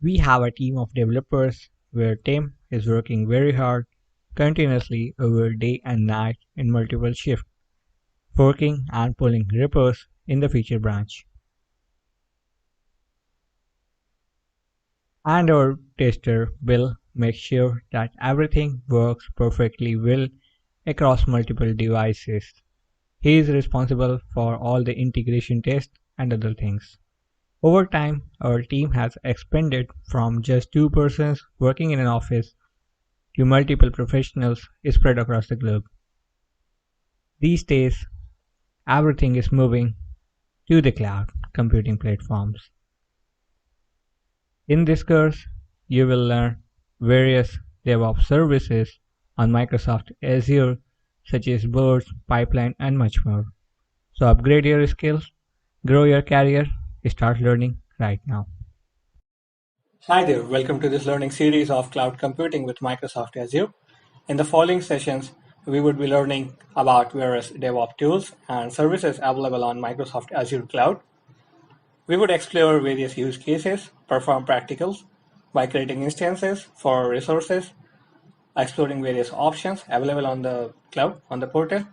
We have a team of developers where Tim is working very hard continuously over day and night in multiple shifts, forking and pulling repos in the feature branch. And our tester Bill makes sure that everything works perfectly well across multiple devices. He is responsible for all the integration tests and other things. Over time, our team has expanded from just two persons working in an office to multiple professionals spread across the globe. These days, everything is moving to the cloud computing platforms. In this course, you will learn various DevOps services on Microsoft Azure, such as boards, pipeline, and much more. So upgrade your skills, grow your career, start learning right now. Hi there, welcome to this learning series of cloud computing with Microsoft Azure. In the following sessions, we would be learning about various DevOps tools and services available on Microsoft Azure Cloud. We would explore various use cases, perform practicals by creating instances for resources, exploring various options available on the cloud, on the portal.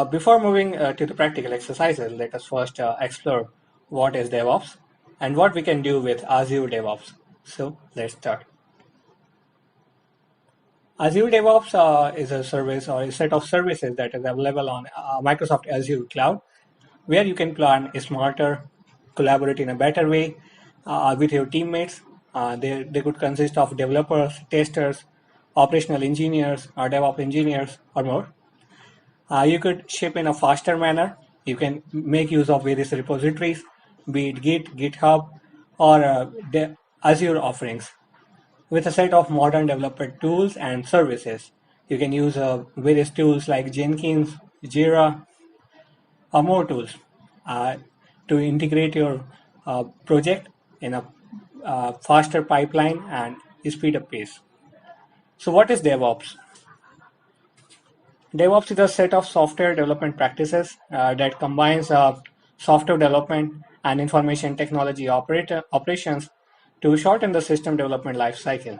Before moving to the practical exercises, let us first explore what is DevOps and what we can do with Azure DevOps. So let's start. Azure DevOps is a service or a set of services that is available on Microsoft Azure Cloud, where you can plan smarter, collaborate in a better way with your teammates. They could consist of developers, testers, operational engineers, or DevOps engineers, or more. You could ship in a faster manner. You can make use of various repositories, be it Git, GitHub, or Azure offerings. With a set of modern developer tools and services, you can use various tools like Jenkins, Jira, or more tools uh, to integrate your project in a faster pipeline and speed up pace. So, what is DevOps? DevOps is a set of software development practices that combines software development and information technology operations to shorten the system development life cycle.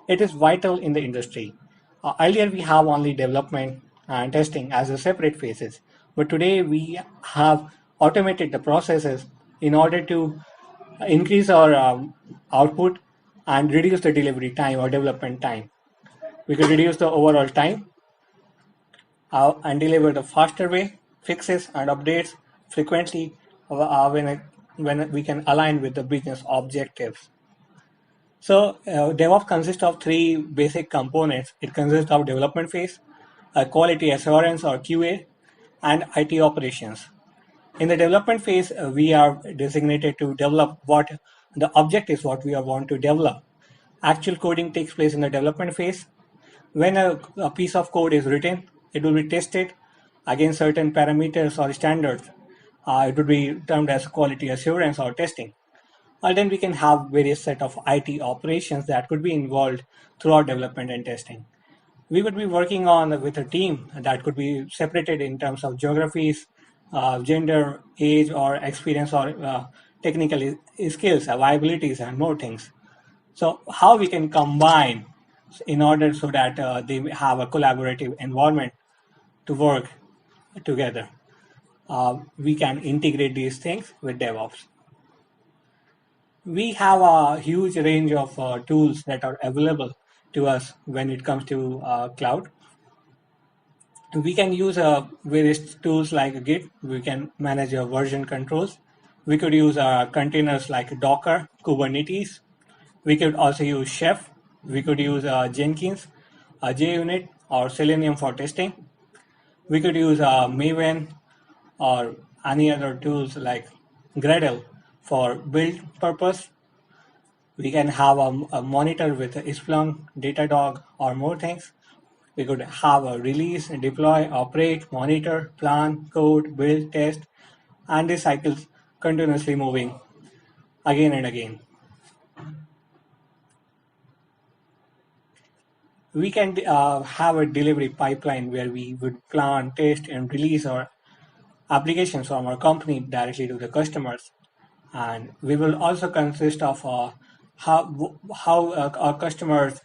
It is vital in the industry. Earlier, we have only development and testing as a separate phases, but today we have automated the processes in order to increase our output and reduce the delivery time or development time. We could reduce the overall time and deliver the faster way, fixes and updates frequently when we can align with the business objectives. So DevOps consists of three basic components. It consists of development phase, quality assurance or QA, and IT operations. In the development phase, we are designated to develop what the object is, what we are want to develop. Actual coding takes place in the development phase. When a piece of code is written, it will be tested against certain parameters or standards. It would be termed as quality assurance or testing. And then we can have various set of IT operations that could be involved throughout development and testing. We would be working on with a team that could be separated in terms of geographies, gender, age, or experience, or technical skills, availabilities, and more things. So how we can combine in order so that they have a collaborative environment to work together. We can integrate these things with DevOps. We have a huge range of tools that are available to us when it comes to cloud. We can use various tools like Git. We can manage version controls. We could use containers like Docker, Kubernetes. We could also use Chef. We could use Jenkins, JUnit, or Selenium for testing. We could use Maven or any other tools like Gradle for build purpose. We can have a monitor with Splunk, Datadog, or more things. We could have a release, deploy, operate, monitor, plan, code, build, test, and these cycles continuously moving again and again. We can have a delivery pipeline where we would plan, test, and release our applications from our company directly to the customers. And we will also consist of how our customers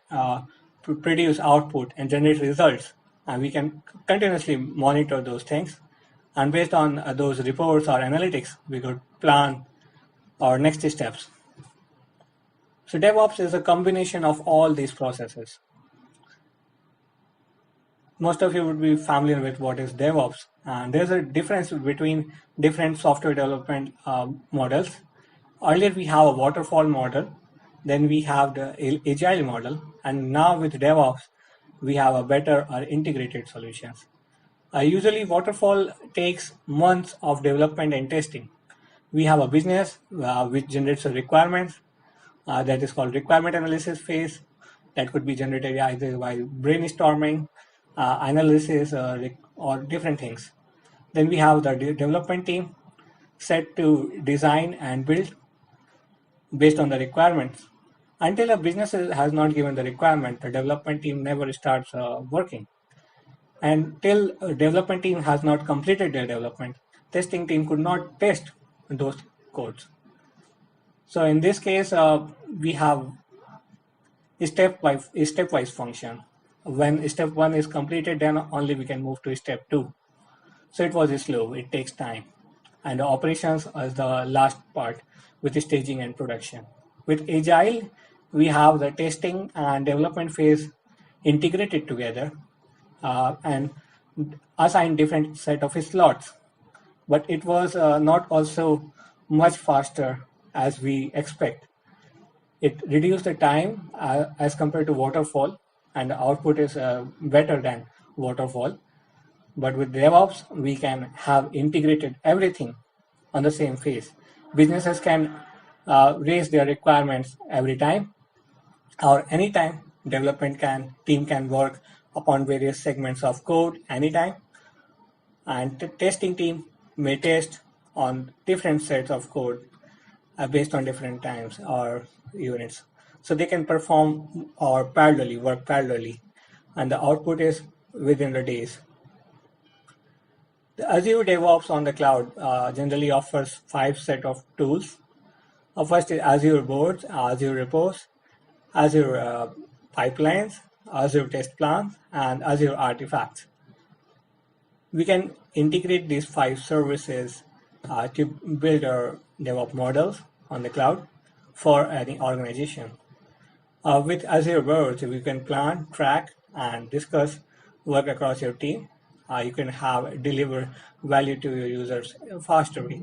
produce output and generate results, and we can continuously monitor those things. And based on those reports or analytics, we could plan our next steps. So DevOps is a combination of all these processes. Most of you would be familiar with what is DevOps, and there's a difference between different software development models. Earlier we have a waterfall model, then we have the agile model, and now with DevOps we have a better or integrated solutions. Usually waterfall takes months of development and testing. We have a business which generates a requirements, that is called requirement analysis phase, that could be generated either by brainstorming, analysis, or different things. Then we have the development team set to design and build based on the requirements. Until a business has not given the requirement, the development team never starts working. And till a development team has not completed their development, testing team could not test those codes. So in this case, we have a stepwise function. When step one is completed, then only we can move to step two. So it was slow, it takes time. And the operations is the last part with the staging and production. With Agile, we have the testing and development phase integrated together and assign different set of slots. But it was not also much faster as we expect. It reduced the time as compared to waterfall, and the output is better than waterfall. But with DevOps, we can have integrated everything on the same phase. Businesses can raise their requirements every time or anytime. Development team can work upon various segments of code anytime, and the testing team may test on different sets of code based on different times or units. So they can perform or work parallelly, and the output is within the days. The Azure DevOps on the cloud generally offers 5 set of tools. First is Azure Boards, Azure Repos, Azure Pipelines, Azure Test Plans, and Azure Artifacts. We can integrate these 5 services to build our DevOps models on the cloud for any organization. With Azure Boards, we can plan, track, and discuss work across your team. You can deliver value to your users faster way.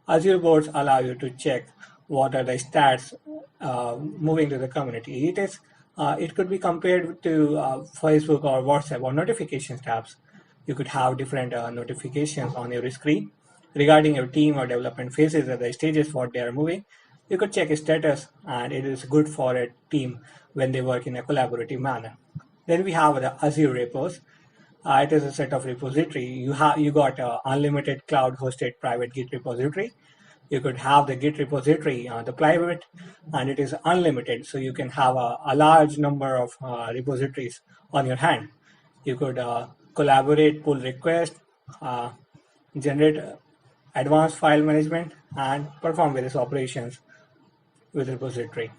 Azure Boards allow you to check what are the stats moving to the community. It could be compared to Facebook or WhatsApp or notifications tabs. You could have different notifications on your screen regarding your team or development phases at the stages what they are moving. You could check status, and it is good for a team when they work in a collaborative manner. Then we have the Azure Repos. It is a set of repository. You got unlimited cloud-hosted private Git repository. You could have the Git repository, the private, and it is unlimited. So you can have a large number of repositories on your hand. You could collaborate, pull requests, generate advanced file management, and perform various operations with repository.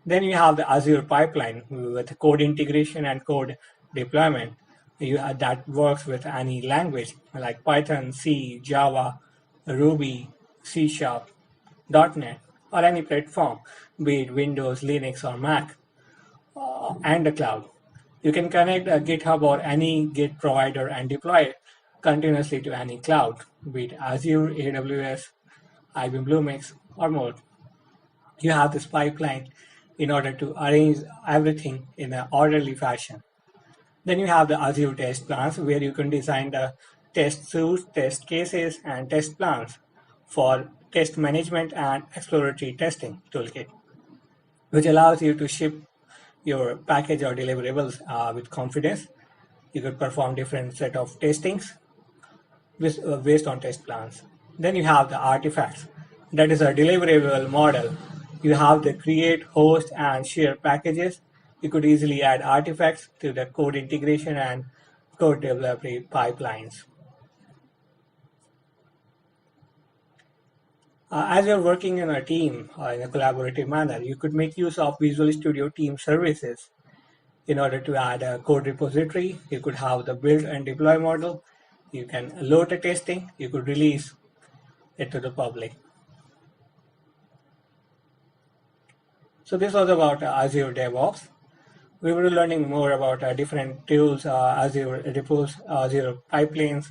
Then you have the Azure pipeline with code integration and code deployment. That works with any language like Python, C, Java, Ruby, C Sharp, .NET, or any platform, be it Windows, Linux, or Mac, and the cloud. You can connect a GitHub or any Git provider and deploy it continuously to any cloud, be it Azure, AWS, IBM Bluemix, or more. You have this pipeline in order to arrange everything in an orderly fashion. Then you have the Azure test plans, where you can design the test suites, test cases, and test plans for test management and exploratory testing toolkit, which allows you to ship your package or deliverables with confidence. You could perform different set of testings based on test plans. Then you have the artifacts. That is a deliverable model. You have the create, host, and share packages. You could easily add artifacts to the code integration and code delivery pipelines. As you're working in a team in a collaborative manner, you could make use of Visual Studio Team services in order to add a code repository. You could have the build and deploy model. You can load the testing. You could release it to the public. So this was about Azure DevOps. We will be learning more about different tools, Azure repos, Azure pipelines,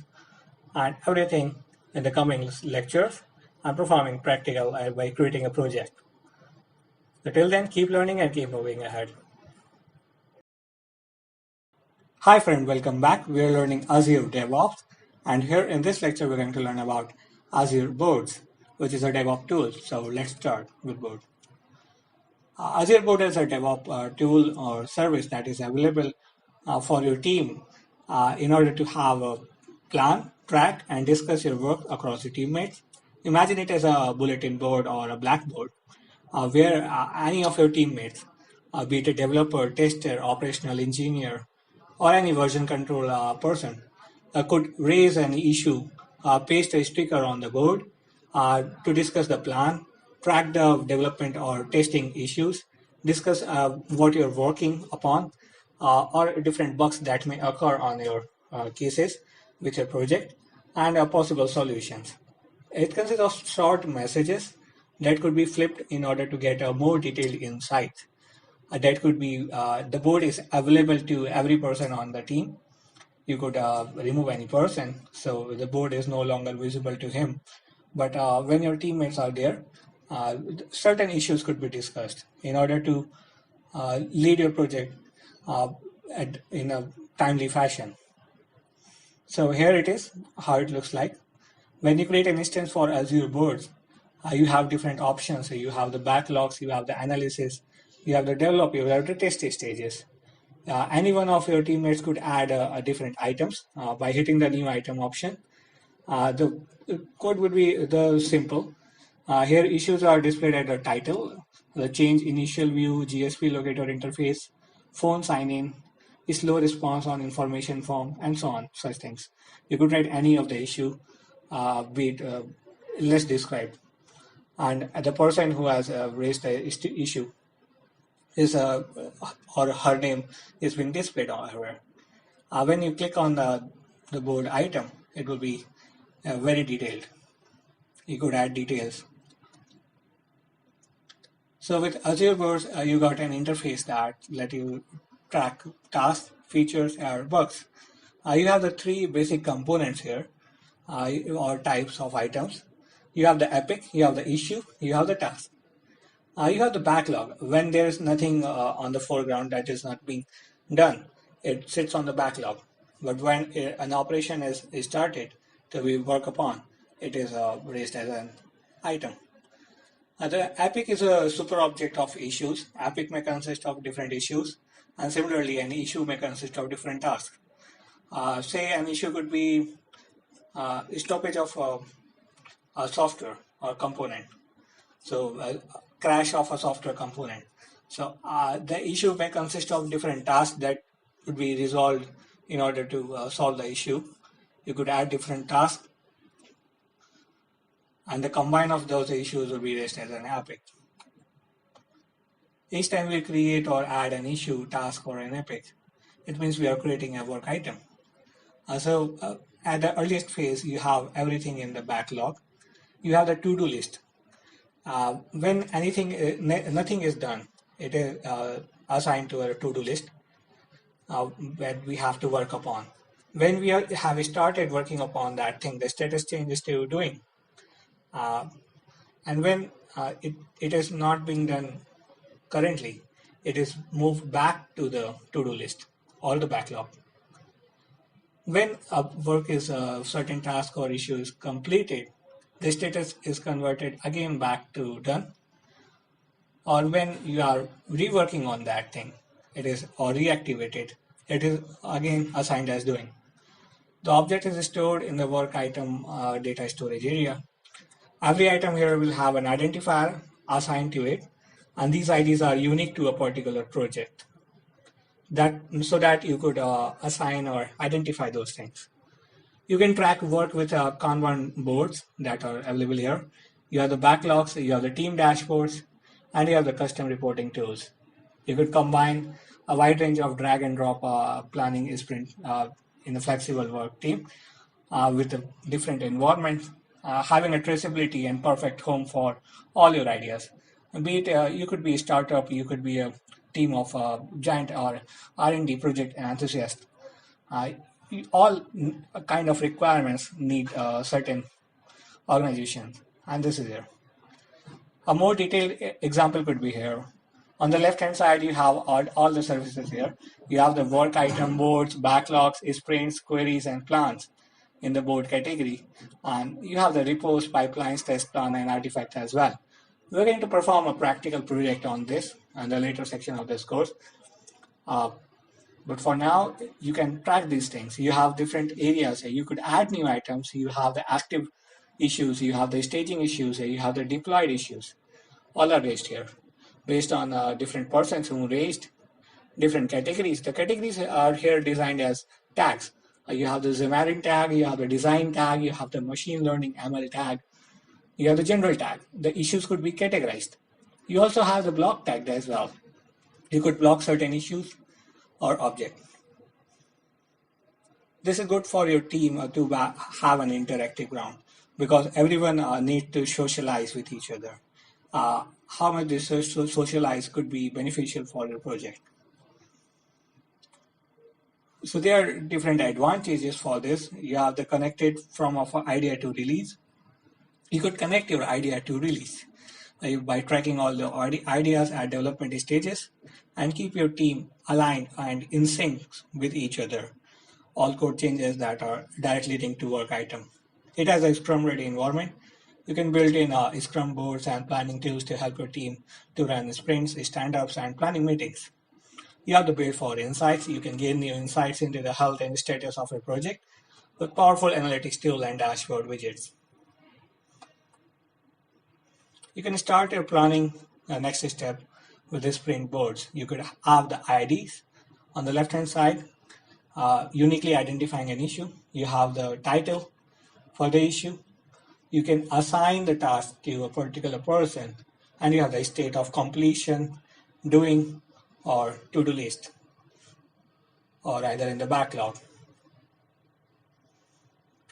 and everything in the coming lectures. I'm performing practical by creating a project. So till then, keep learning and keep moving ahead. Hi friend, welcome back. We are learning Azure DevOps, and here in this lecture we're going to learn about Azure Boards, which is a DevOps tool. So let's start with Board. Azure Board is a DevOps tool or service that is available for your team in order to have a plan, track, and discuss your work across your teammates. Imagine it as a bulletin board or a blackboard where any of your teammates, be it a developer, tester, operational engineer, or any version control person, could raise an issue, paste a sticker on the board to discuss the plan, track the development or testing issues, discuss what you're working upon, or different bugs that may occur on your cases with your project, and possible solutions. It consists of short messages that could be flipped in order to get a more detailed insight. That could be the board is available to every person on the team. You could remove any person, so the board is no longer visible to him. But when your teammates are there, certain issues could be discussed in order to lead your project uh, in a timely fashion. So here it is, how it looks like. When you create an instance for Azure boards, you have different options. So you have the backlogs, you have the analysis, you have the develop, you have the test stages. Any one of your teammates could add different items by hitting the new item option. The code would be the simple. Here issues are displayed at the title, the change initial view, GSP locator interface, phone sign in, slow response on information form, and so on, such things. You could write any of the issue, be it less described. And the person who has raised the issue is or her name is being displayed on her. When you click on the board item, it will be very detailed. You could add details. So with Azure Boards, you got an interface that let you track tasks, features, or bugs. You have the three basic components here, or types of items. You have the epic, you have the issue, you have the task. You have the backlog. When there is nothing on the foreground that is not being done, it sits on the backlog. But when an operation is started to be worked upon, it is raised as an item. The epic is a super object of issues. Epic may consist of different issues, and similarly, an issue may consist of different tasks. Say an issue could be stoppage of a software or component. So crash of a software component. So the issue may consist of different tasks that could be resolved in order to solve the issue. You could add different tasks, and the combine of those issues will be raised as an epic. Each time we create or add an issue, task, or an epic, it means we are creating a work item. So at the earliest phase, you have everything in the backlog. You have the to-do list. When nothing is done, it is assigned to a to-do list that we have to work upon. When we have started working upon that thing, the status change is still doing. And when it is not being done currently, it is moved back to the to-do list or the backlog. When a work is a certain task or issue is completed, the status is converted again back to done. Or when you are reworking on that thing, it is or reactivated, it is again assigned as doing. The object is stored in the work item data storage area. Every item here will have an identifier assigned to it, and these IDs are unique to a particular project. So that you could assign or identify those things. You can track work with Kanban boards that are available here. You have the backlogs, you have the team dashboards, and you have the custom reporting tools. You could combine a wide range of drag and drop planning sprint in a flexible work team with a different environment, having a traceability and perfect home for all your ideas. Be it you could be a startup, you could be a team of giant or R&D project enthusiasts. Uh, all kind of requirements need certain organizations, and this is here. A more detailed example could be here. On the left-hand side, you have all the services here. You have the work item boards, backlogs, sprints, queries, and plans in the board category. And you have the repos, pipelines, test plan, and artifacts as well. We're going to perform a practical project on this in the later section of this course. But for now, you can track these things. You have different areas. You could add new items. You have the active issues. You have the staging issues. You have the deployed issues. All are raised here based on different persons who raised different categories. The categories are here designed as tags. You have the Xamarin tag, you have the design tag, you have the machine learning ML tag, you have the general tag. The issues could be categorized. You also have the block tag as well. You could block certain issues or object. This is good for your team to have an interactive ground because everyone needs to socialize with each other. How much this socialize could be beneficial for your project. So there are different advantages for this. You have the connected from of idea to release. You could connect your idea to release by tracking all the ideas at development stages and keep your team aligned and in sync with each other. All code changes that are directly linked to work item. It has a Scrum ready environment. You can build in Scrum boards and planning tools to help your team to run sprints, stand-ups, and planning meetings. You have the build for insights. You can gain new insights into the health and status of a project with powerful analytics tool and dashboard widgets. You can start your planning next step with the sprint boards. You could have the IDs on the left-hand side, uniquely identifying an issue. You have the title for the issue. You can assign the task to a particular person, and you have the state of completion, doing, or to-do list, or either in the backlog.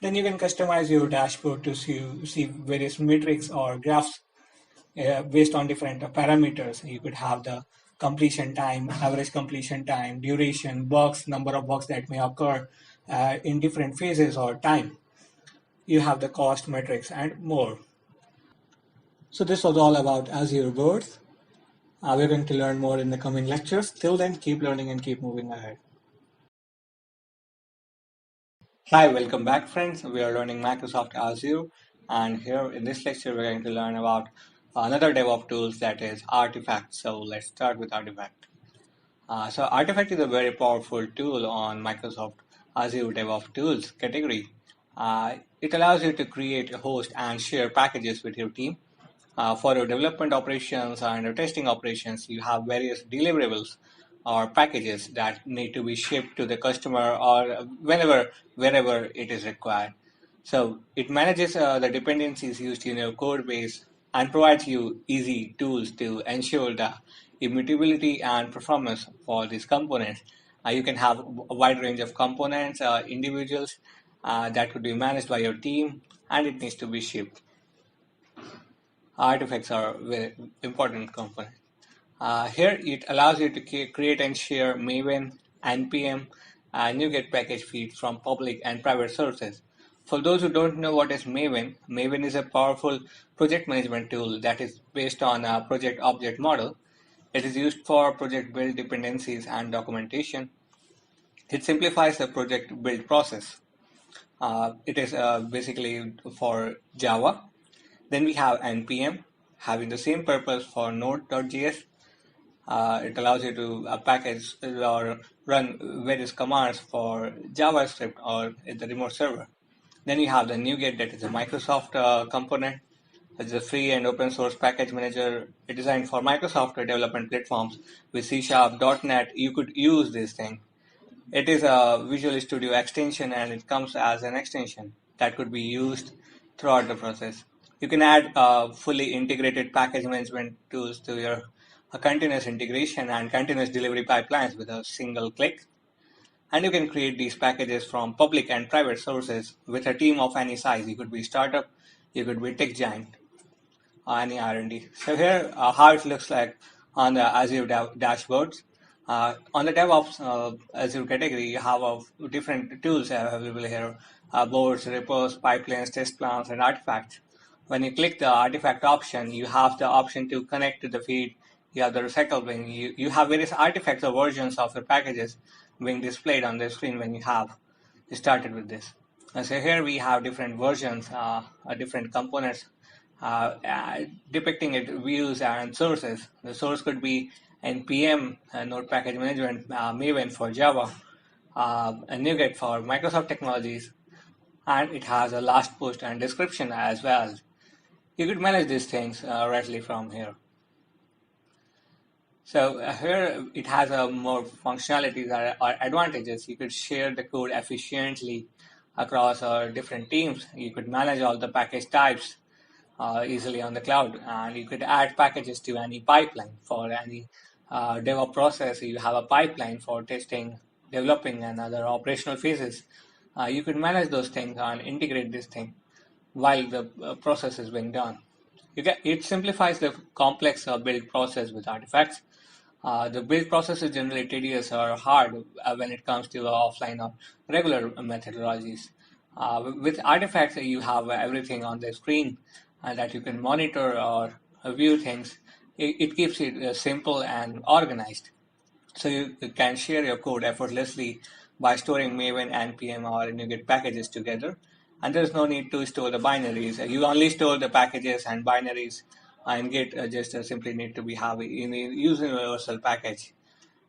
Then you can customize your dashboard to see various metrics or graphs based on different parameters. You could have the completion time, average completion time, duration, bugs, number of bugs that may occur in different phases or time. You have the cost metrics and more. So this was all about Azure boards. We're going to learn more in the coming lectures. Till then, keep learning and keep moving ahead. Hi, welcome back friends. We are learning Microsoft Azure, and here in this lecture we're going to learn about another DevOps tool, that is Artifact. So let's start with Artifact. So Artifact is a very powerful tool on Microsoft Azure DevOps tools category. It allows you to create, host, and share packages with your team. For your development operations and your testing operations, you have various deliverables or packages that need to be shipped to the customer or wherever it is required. So it manages the dependencies used in your code base and provides you easy tools to ensure the immutability and performance for these components. You can have a wide range of components, individuals that could be managed by your team, and it needs to be shipped. Artifacts are very important component. Here it allows you to create and share Maven, NPM, and NuGet package feeds from public and private sources. For those who don't know what is Maven, Maven is a powerful project management tool that is based on a project object model. It is used for project build dependencies and documentation. It simplifies the project build process. It is basically for Java. Then we have NPM, having the same purpose for Node.js. It allows you to package or run various commands for JavaScript or in the remote server. Then you have the NuGet, that is a Microsoft component. It's a free and open source package manager designed for Microsoft development platforms with C#, .NET. You could use this thing. It is a Visual Studio extension, and it comes as an extension that could be used throughout the process. You can add fully integrated package management tools to your continuous integration and continuous delivery pipelines with a single click. And you can create these packages from public and private sources with a team of any size. You could be startup, you could be tech giant, or any R&D. So here, how it looks like on the Azure dashboards. On the DevOps Azure category, you have different tools available here: boards, repos, pipelines, test plans, and artifacts. When you click the artifact option, you have the option to connect to the feed. You have the recycle bin. You have various artifacts or versions of your packages being displayed on the screen when you started with this. And so here we have different versions, different components depicting it views and sources. The source could be npm, Node Package Management, Maven for Java, and NuGet for Microsoft technologies, and it has a last post and description as well. You could manage these things rightly from here. So here it has more functionalities or advantages. You could share the code efficiently across different teams. You could manage all the package types easily on the cloud, and you could add packages to any pipeline for any DevOps process. You have a pipeline for testing, developing, and other operational phases. You could manage those things and integrate this thing while the process is being done. It simplifies the complex build process with artifacts. The build process is generally tedious or hard when it comes to offline or regular methodologies. With artifacts, you have everything on the screen that you can monitor or view things. It keeps it simple and organized. So you can share your code effortlessly by storing Maven, npm, or NuGet packages together. And there's no need to store the binaries. You only store the packages and binaries, and Git just simply need to be have in a universal package.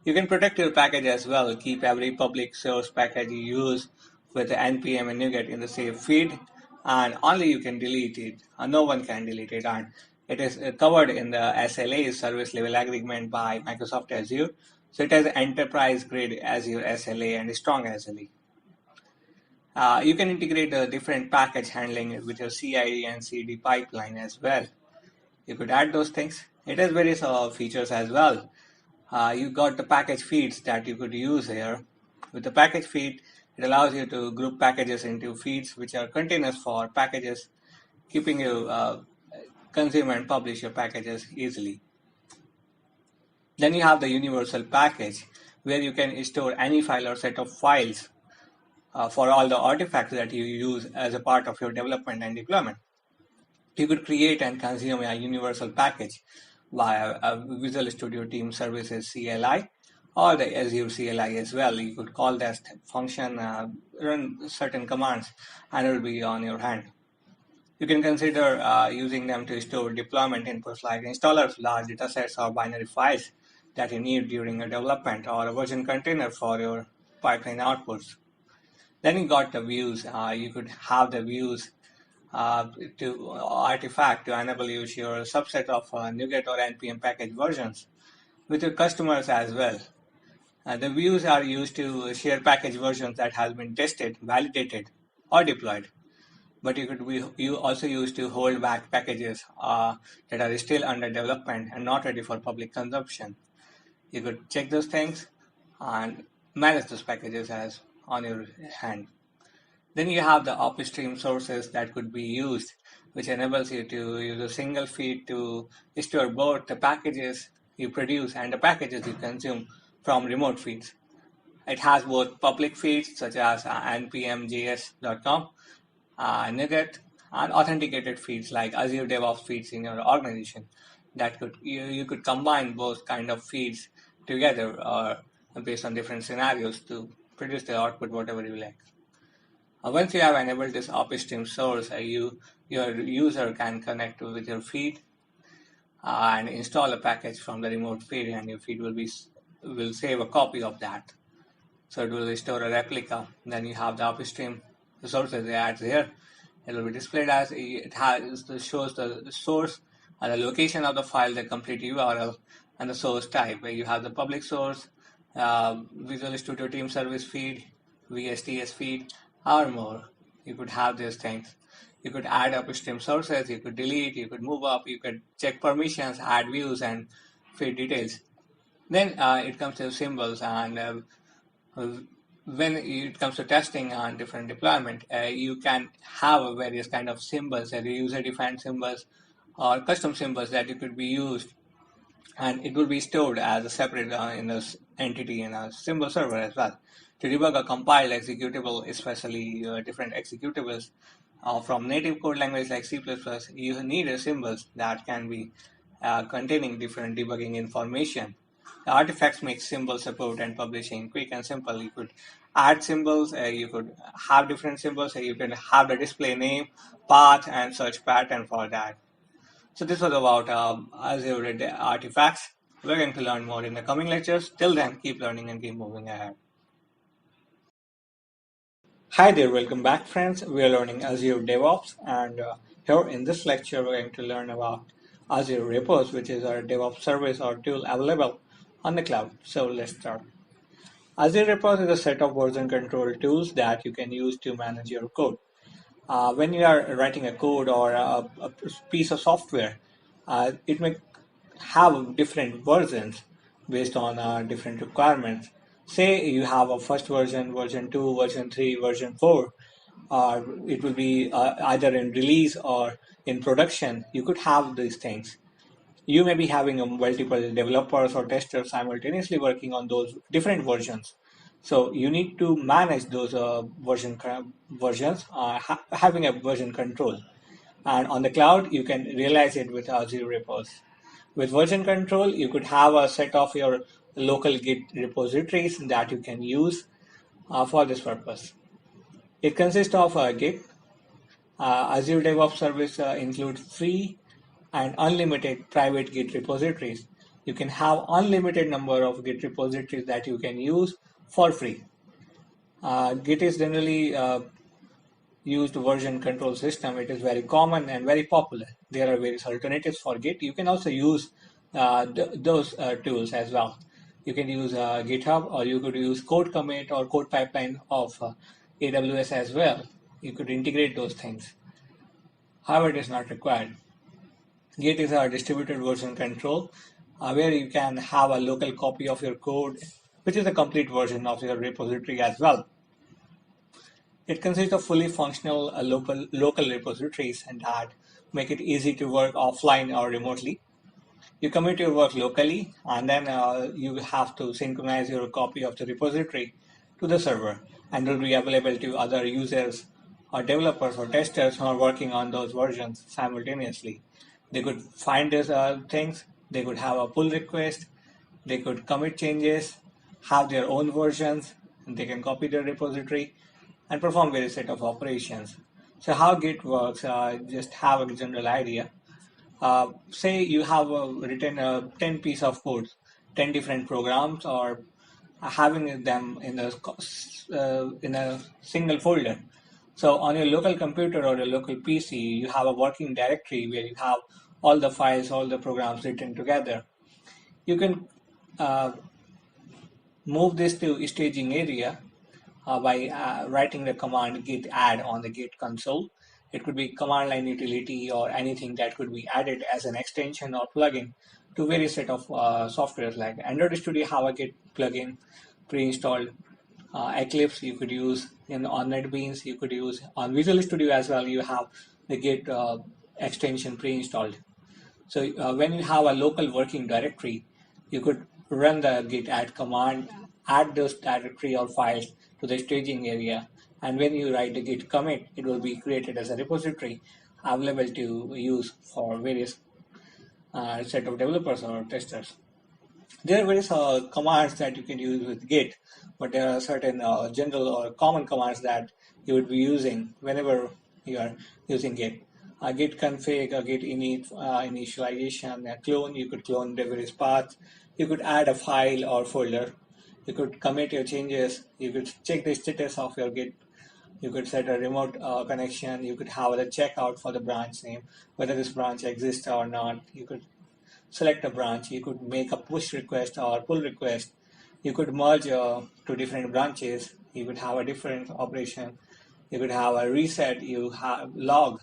You can protect your package as well. Keep every public source package you use with npm and NuGet in the same feed, and only you can delete it. No one can delete it, and it is covered in the SLA, Service Level Agreement, by Microsoft Azure. So it has enterprise grade Azure SLA and strong SLA. You can integrate a different package handling with your CI and CD pipeline as well. You could add those things. It has various features as well. You got the package feeds that you could use here. With the package feed, it allows you to group packages into feeds which are containers for packages, keeping you consume and publish your packages easily. Then you have the universal package, where you can store any file or set of files for all the artifacts that you use as a part of your development and deployment. You could create and consume a universal package via a Visual Studio Team Services CLI or the Azure CLI as well. You could call that function, run certain commands, and it will be on your hand. You can consider using them to store deployment inputs like installers, large datasets, or binary files that you need during your development, or a version container for your pipeline outputs. Then you got the views. You could have the views to artifact to enable use your subset of NuGet or npm package versions with your customers as well. The views are used to share package versions that has been tested, validated, or deployed. But you also use to hold back packages that are still under development and not ready for public consumption. You could check those things and manage those packages as on your hand. Then you have the upstream sources that could be used, which enables you to use a single feed to store both the packages you produce and the packages you consume from remote feeds. It has both public feeds such as npmjs.com, NuGet, and authenticated feeds like Azure DevOps feeds in your organization. That you could combine both kind of feeds together or based on different scenarios to produce the output whatever you like. Once you have enabled this upstream source, your user can connect with your feed and install a package from the remote feed, and your feed will save a copy of that. So it will store a replica. Then you have the upstream sources they add here. It will be displayed as shows the source and the location of the file, the complete URL, and the source type. Where you have the public source, Visual Studio Team Service feed, VSTS feed, or more. You could have these things. You could add upstream sources, you could delete, you could move up, you could check permissions, add views, and feed details. Then it comes to symbols, and uh, when it comes to testing on different deployment, you can have various kind of symbols, user-defined symbols or custom symbols that you could be used, and it will be stored as a separate in this entity in a symbol server as well. To debug a compiled executable, especially different executables from native code language like C++, you need symbols that can be containing different debugging information. The artifacts make symbol support and publishing quick and simple. You could add symbols, you could have different symbols, you can have the display name, path, and search pattern for that. So this was about Azure artifacts. We're going to learn more in the coming lectures. Till then, keep learning and keep moving ahead. Hi there, welcome back friends. We are learning Azure Devops, and here in this lecture we're going to learn about Azure Repos, which is our DevOps service or tool available on the cloud. So let's start. Azure Repos is a set of version control tools that you can use to manage your code. When you are writing a code or a piece of software, it may have different versions based on different requirements. Say you have a first version, version 2, version 3, version 4, or it will be either in release or in production. You could have these things. You may be having multiple developers or testers simultaneously working on those different versions. So you need to manage those versions, having a version control. And on the cloud, you can realize it with Azure repos. With version control, you could have a set of your local Git repositories that you can use for this purpose. It consists of Git. Azure DevOps service includes free and unlimited private Git repositories. You can have unlimited number of Git repositories that you can use for free. Git is generally used version control system. It is very common and very popular. There are various alternatives for Git. You can also use those tools as well. You can use GitHub, or you could use code commit or code pipeline of AWS as well. You could integrate those things. However, it is not required. Git is a distributed version control where you can have a local copy of your code, which is a complete version of your repository as well. It consists of fully functional local repositories and that make it easy to work offline or remotely. You commit your work locally, and then you have to synchronize your copy of the repository to the server, and it will be available to other users or developers or testers who are working on those versions simultaneously. They could find these things, they could have a pull request, they could commit changes, have their own versions, and they can copy their repository and perform various set of operations. So how Git works, just have a general idea. Say you have written 10 piece of code, 10 different programs, or having them in a single folder. So on your local computer or your local PC, you have a working directory where you have all the files, all the programs written together. You can uh, move this to staging area by writing the command git add on the Git console. It could be command line utility or anything that could be added as an extension or plugin to various set of softwares like Android Studio have a Git plugin pre-installed. Eclipse you could use on NetBeans, you could use on Visual Studio as well. You have the Git extension pre-installed. So when you have a local working directory, you could run the git add command, add those directory or files to the staging area, and when you write the git commit, it will be created as a repository available to use for various set of developers or testers. There are various commands that you can use with Git, but there are certain general or common commands that you would be using whenever you are using Git. Git config, Git init, initialization, clone. You could clone the various paths. You could add a file or folder. You could commit your changes. You could check the status of your Git. You could set a remote connection. You could have a checkout for the branch name, whether this branch exists or not. You could select a branch, you could make a push request or pull request, you could merge two different branches, you could have a different operation, you could have a reset, you have log,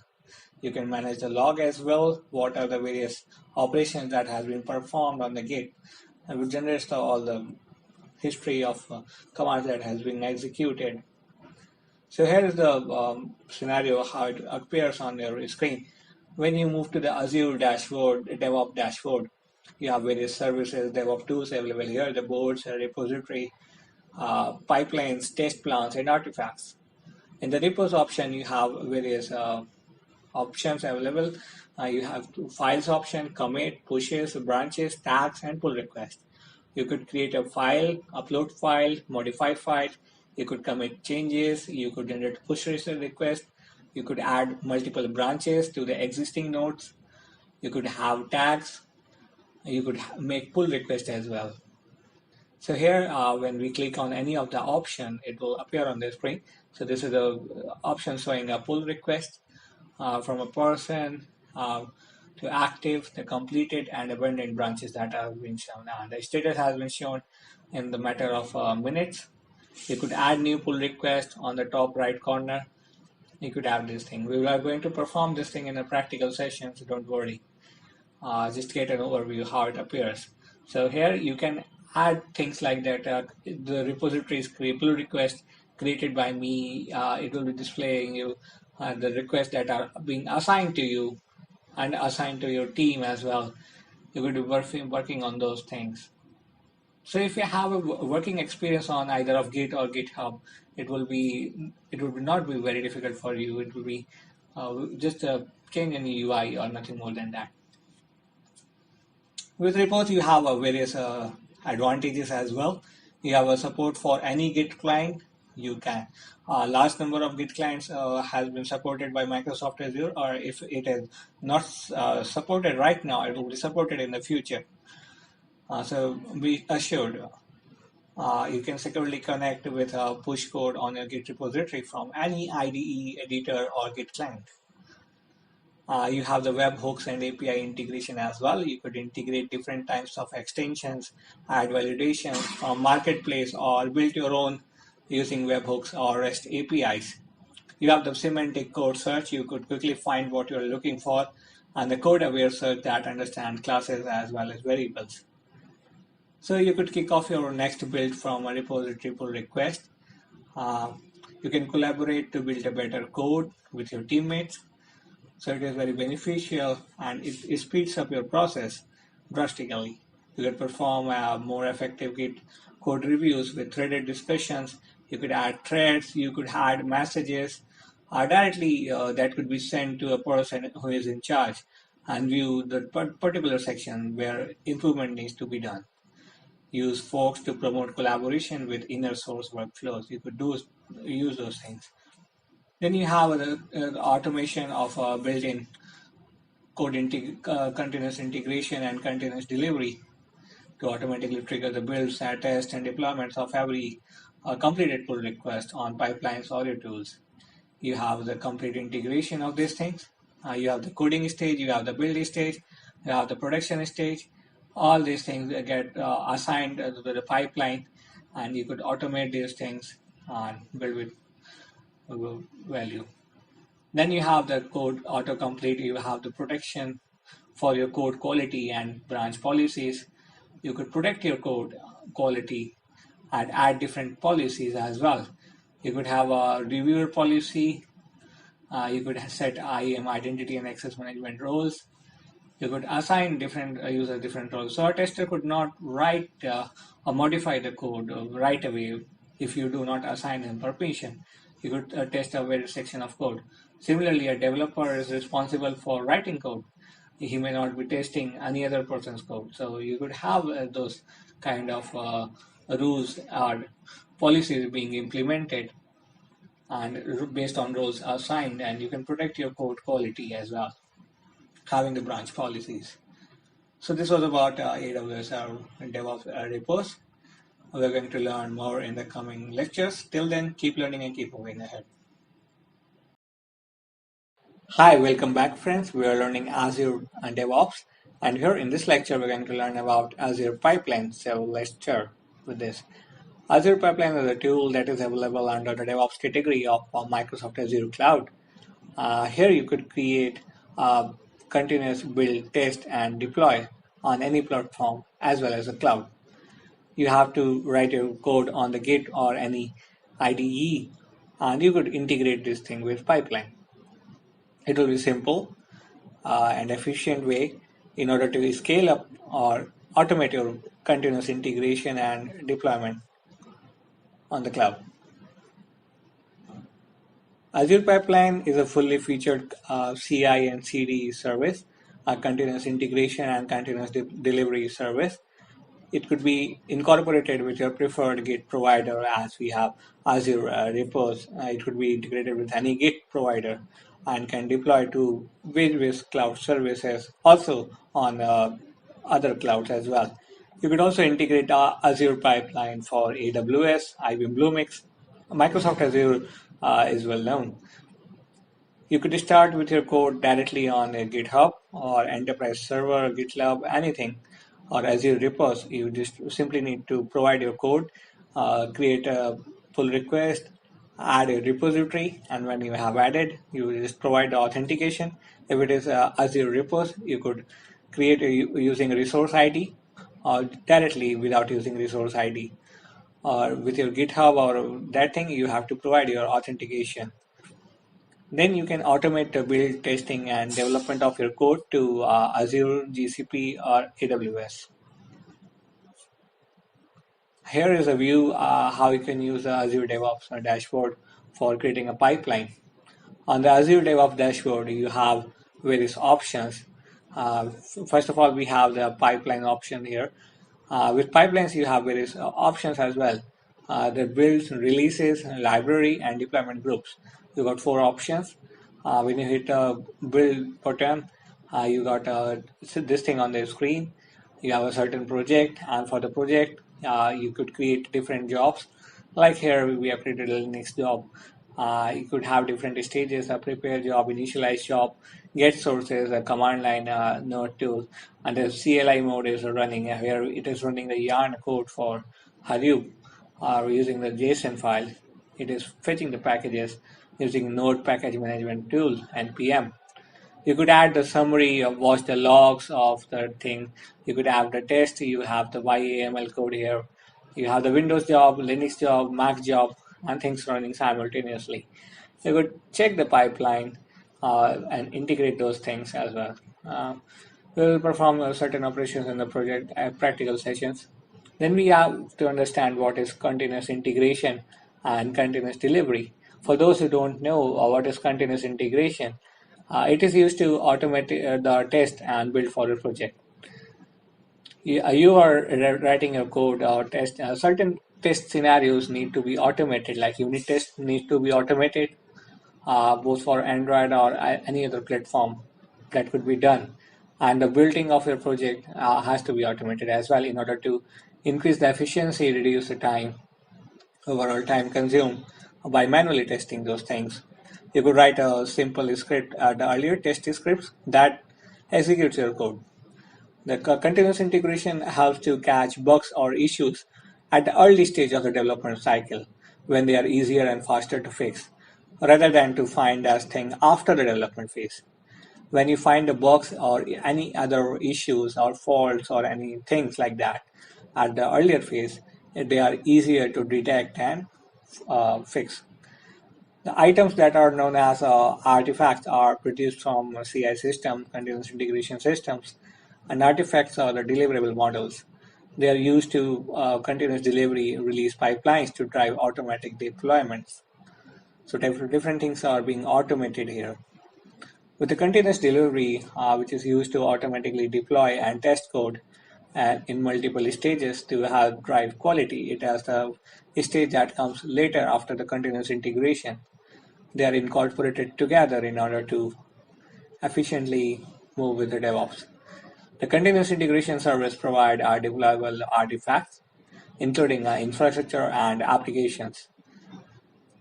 You can manage the log as well. What are the various operations that has been performed on the Git? And it generates all the history of commands that has been executed. So here is the scenario how it appears on your screen. When you move to the Azure dashboard, DevOps dashboard, you have various services, DevOps tools available here, the boards, a repository, pipelines, test plans, and artifacts. In the repos option, you have various options available. You have files option, commit, pushes, branches, tags, and pull requests. You could create a file, upload file, modify file. You could commit changes. You could generate push request. You could add multiple branches to the existing nodes. You could have tags. You could make pull request as well. So here, when we click on any of the option, it will appear on the screen. So this is the option showing a pull request from a person to active, the completed and abandoned branches that have been shown. The status has been shown in the matter of minutes. You could add new pull request on the top right corner. You could have this thing. We are going to perform this thing in a practical session, so don't worry. Just get an overview how it appears. So here you can add things like that. The repository is pull request created by me. It will be displaying you the requests that are being assigned to you and assigned to your team as well. You will be working on those things. So if you have a working experience on either of Git or GitHub, it will not be very difficult for you. It will be just a change in UI or nothing more than that. With repos, you have various advantages as well. You have a support for any Git client. You can. A large number of Git clients has been supported by Microsoft Azure, or if it is not supported right now, it will be supported in the future. So be assured. You can securely connect with push code on your Git repository from any IDE, editor, or Git client. You have the webhooks and API integration as well. You could integrate different types of extensions, add validations from marketplace, or build your own using webhooks or REST APIs. You have the semantic code search. You could quickly find what you're looking for, and the code-aware search that understands classes as well as variables. So you could kick off your next build from a repository pull request. You can collaborate to build a better code with your teammates. So it is very beneficial, and it speeds up your process drastically. You can perform more effective Git code reviews with threaded discussions. You could add threads, you could add messages directly that could be sent to a person who is in charge and view the particular section where improvement needs to be done. Use forks to promote collaboration with inner source workflows. You could use those things. Then you have the automation of built-in continuous integration and continuous delivery to automatically trigger the builds, tests, and deployments of every completed pull request on pipelines or your tools. You have the complete integration of these things. You have the coding stage, you have the build stage, you have the production stage. All these things get assigned to the pipeline, and you could automate these things and build with value. Then you have the code autocomplete, you have the protection for your code quality and branch policies. You could protect your code quality and add different policies as well. You could have a reviewer policy. You could set IAM, identity and access management roles. You could assign different users different roles. So a tester could not write or modify the code right away if you do not assign him permission. You could test a various section of code. Similarly, a developer is responsible for writing code. He may not be testing any other person's code. So you could have those kind of rules or policies being implemented and based on roles assigned, and you can protect your code quality as well, having the branch policies. So this was about AWS DevOps repos. We're going to learn more in the coming lectures. Till then, keep learning and keep moving ahead. Hi, welcome back friends. We are learning Azure and DevOps, and here in this lecture we're going to learn about Azure Pipeline. So let's start with this. Azure Pipeline is a tool that is available under the DevOps category of Microsoft Azure Cloud. Here you could create continuous build, test, and deploy on any platform as well as the cloud. You have to write your code on the Git or any IDE, and you could integrate this thing with pipeline. It will be simple and efficient way in order to scale up or automate your continuous integration and deployment on the cloud. Azure Pipeline is a fully featured CI and CD service, a continuous integration and continuous delivery service. It could be incorporated with your preferred Git provider, as we have Azure repos. It could be integrated with any Git provider and can deploy to various cloud services, also on other clouds as well. You could also integrate Azure Pipeline for AWS, IBM Bluemix. Microsoft Azure is well known. You could start with your code directly on a GitHub or enterprise server, GitLab, anything, or Azure repos. You just simply need to provide your code, create a pull request, add a repository, and when you have added, you just provide the authentication. If it is Azure repos, you could create using a resource ID or directly without using resource ID. Or with your GitHub or that thing, you have to provide your authentication. Then you can automate the build, testing, and development of your code to Azure, GCP, or AWS. Here is a view how you can use the Azure Devops dashboard for creating a pipeline. On the Azure DevOps dashboard, you have various options. First of all, we have the pipeline option here. With pipelines, you have various options as well. The builds, releases, library, and deployment groups. You got 4 options. When you hit a build button, you got this thing on the screen. You have a certain project, and for the project, you could create different jobs. Like here, we have created a Linux job. You could have different stages: a prepare job, initialize job, get sources, a command line node tool, and the CLI mode is running. Here it is running the yarn code for Hadoop, using the JSON file. It is fetching the packages using Node Package Management tool (NPM). You could add the summary, watch the logs of the thing. You could have the test. You have the YAML code here. You have the Windows job, Linux job, Mac job, and things running simultaneously. You could check the pipeline and integrate those things as well. We will perform certain operations in the project practical sessions. Then we have to understand what is continuous integration and continuous delivery. For those who don't know what is continuous integration, it is used to automate the test and build for a project. You are writing your code or test. Certain test scenarios need to be automated, like unit test needs to be automated, both for Android or any other platform that could be done. And the building of your project has to be automated as well in order to increase the efficiency, reduce the time, overall time consumed by manually testing those things. You could write a simple script, the earlier test scripts that executes your code. The continuous integration helps to catch bugs or issues at the early stage of the development cycle when they are easier and faster to fix, rather than to find as thing after the development phase. When you find the bugs or any other issues or faults or any things like that at the earlier phase, they are easier to detect and fix. The items that are known as artifacts are produced from CI system, continuous integration systems, and artifacts are the deliverable models. They are used to continuous delivery release pipelines to drive automatic deployments. So different things are being automated here. With the continuous delivery, which is used to automatically deploy and test code and in multiple stages to help drive quality, it has the stage that comes later after the continuous integration. They are incorporated together in order to efficiently move with the DevOps. The continuous integration service provide deployable artifacts, including infrastructure and applications.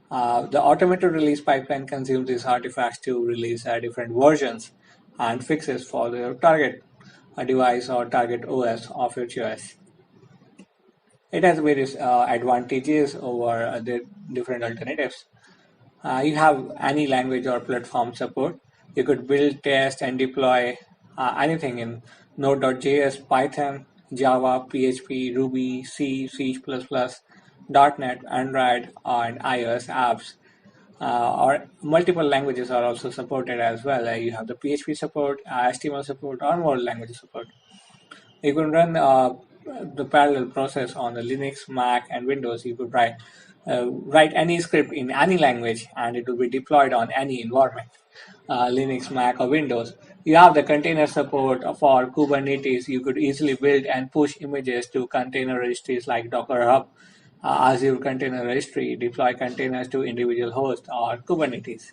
The automated release pipeline consumes these artifacts to release different versions and fixes for your target device or target OS of your choice. It has various advantages over the different alternatives. You have any language or platform support. You could build, test, and deploy anything in Node.js, Python, Java, PHP, Ruby, C, C++, .NET, Android, and iOS apps. Or multiple languages are also supported as well. You have the PHP support, HTML support, or more language support. You can run the parallel process on the Linux, Mac, and Windows. You could write any script in any language, and it will be deployed on any environment, Linux, Mac, or Windows. You have the container support for Kubernetes. You could easily build and push images to container registries like Docker Hub, Azure Container Registry, deploy containers to individual hosts, or Kubernetes.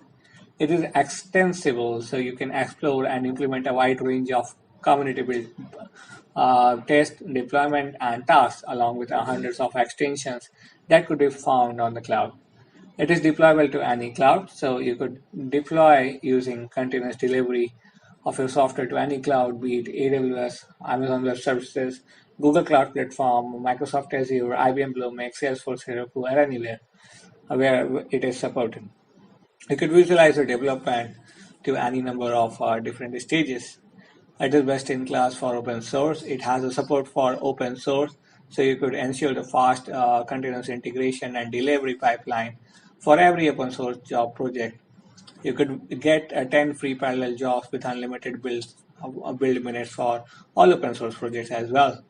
It is extensible, so you can explore and implement a wide range of community-built test, deployment, and tasks, along with hundreds of extensions that could be found on the cloud. It is deployable to any cloud, so you could deploy using continuous delivery of your software to any cloud, be it AWS, Amazon Web Services, Google Cloud Platform, Microsoft Azure, IBM Bluemix, Salesforce Heroku, or anywhere where it is supported. You could visualize the development to any number of different stages. It is best in class for open source. It has a support for open source, so you could ensure the fast continuous integration and delivery pipeline for every open source job project. You could get 10 free parallel jobs with unlimited build minutes for all open source projects as well.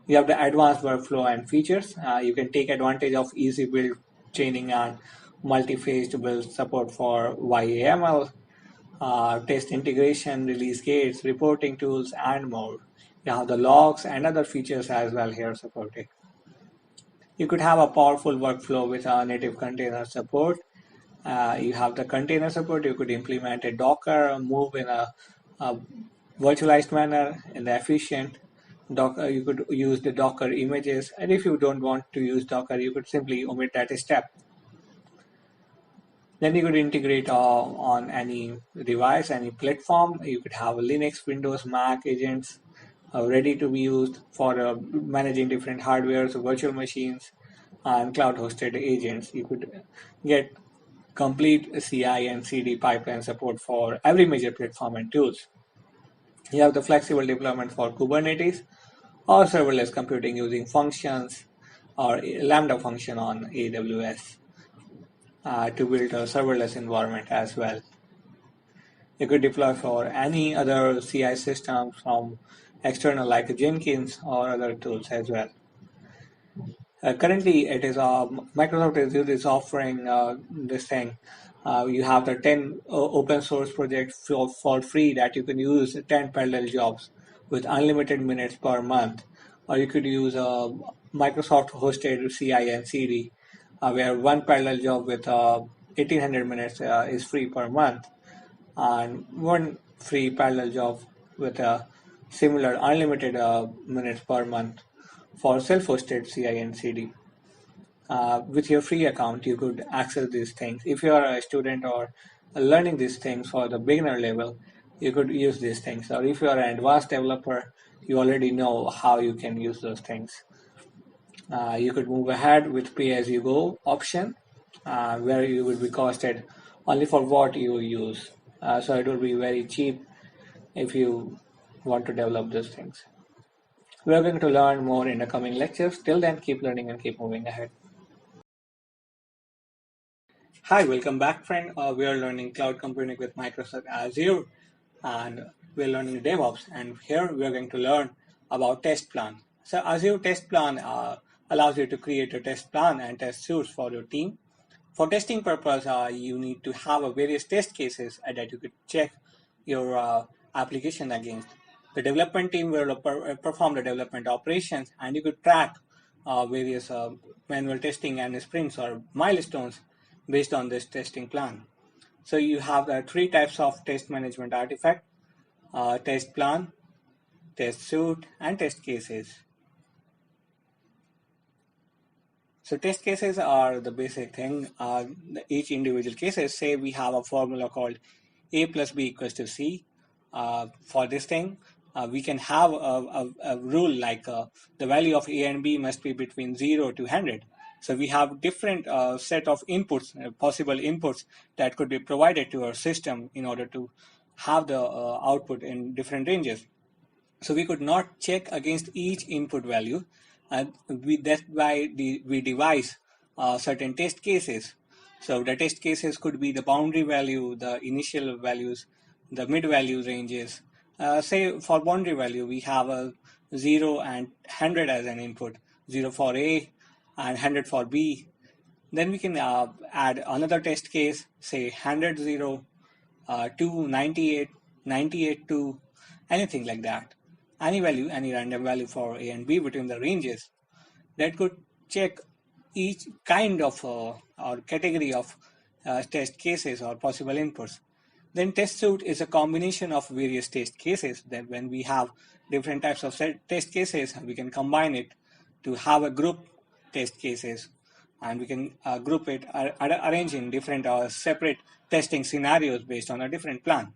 You have the advanced workflow and features. You can take advantage of easy build chaining and multi-phased build support for YAML, test integration, release gates, reporting tools, and more. You have the logs and other features as well here supported. You could have a powerful workflow with a native container support. You have the container support. You could implement a Docker, move in a virtualized manner in the efficient. Docker, you could use the Docker images, and if you don't want to use Docker, you could simply omit that step. Then you could integrate on any device, any platform. You could have Linux, Windows, Mac agents ready to be used for managing different hardwares, virtual machines, and cloud-hosted agents. You could get complete CI and CD pipeline support for every major platform and tools. You have the flexible deployment for Kubernetes or serverless computing using functions or Lambda function on AWS to build a serverless environment as well. You could deploy for any other CI system from external like Jenkins or other tools as well. Currently, it is Microsoft Azure is offering this thing. You have the 10 open source projects for free that you can use 10 parallel jobs with unlimited minutes per month. Or you could use a Microsoft hosted CI and CD where one parallel job with 1800 minutes is free per month, and one free parallel job with a similar unlimited minutes per month for self-hosted CI and CD. With your free account, you could access these things. If you are a student or learning these things for the beginner level, you could use these things. Or if you are an advanced developer, you already know how you can use those things. You could move ahead with pay-as-you-go option, where you would be costed only for what you use. So it will be very cheap if you want to develop those things. We are going to learn more in the coming lectures. Till then, keep learning and keep moving ahead. Hi, welcome back, friend. We are learning cloud computing with Microsoft Azure, and we're learning Devops. And here we are going to learn about test plan. So Azure test plan allows you to create a test plan and test suits for your team. For testing purpose, you need to have a various test cases that you could check your application against. The development team will perform the development operations, and you could track various manual testing and sprints or milestones based on this testing plan. So you have three types of test management artifact: test plan, test suite, and test cases. So test cases are the basic thing. Each individual cases, say we have a formula called A plus B equals to C. For this thing, we can have a rule like the value of A and B must be between 0 to 100. So we have different set of inputs, possible inputs that could be provided to our system in order to have the output in different ranges. So we could not check against each input value, and that's why we devise certain test cases. So the test cases could be the boundary value, the initial values, the mid value ranges. Say for boundary value, we have a 0 and 100 as an input, 0 for A and 100 for B. Then we can add another test case, say 100 0, 2 98, 98 2, anything like that. Any value, any random value for A and B between the ranges that could check each kind of or category of test cases or possible inputs. Then test suite is a combination of various test cases. That when we have different types of test cases, we can combine it to have a group test cases, and we can group it, arrange in different separate testing scenarios based on a different plan.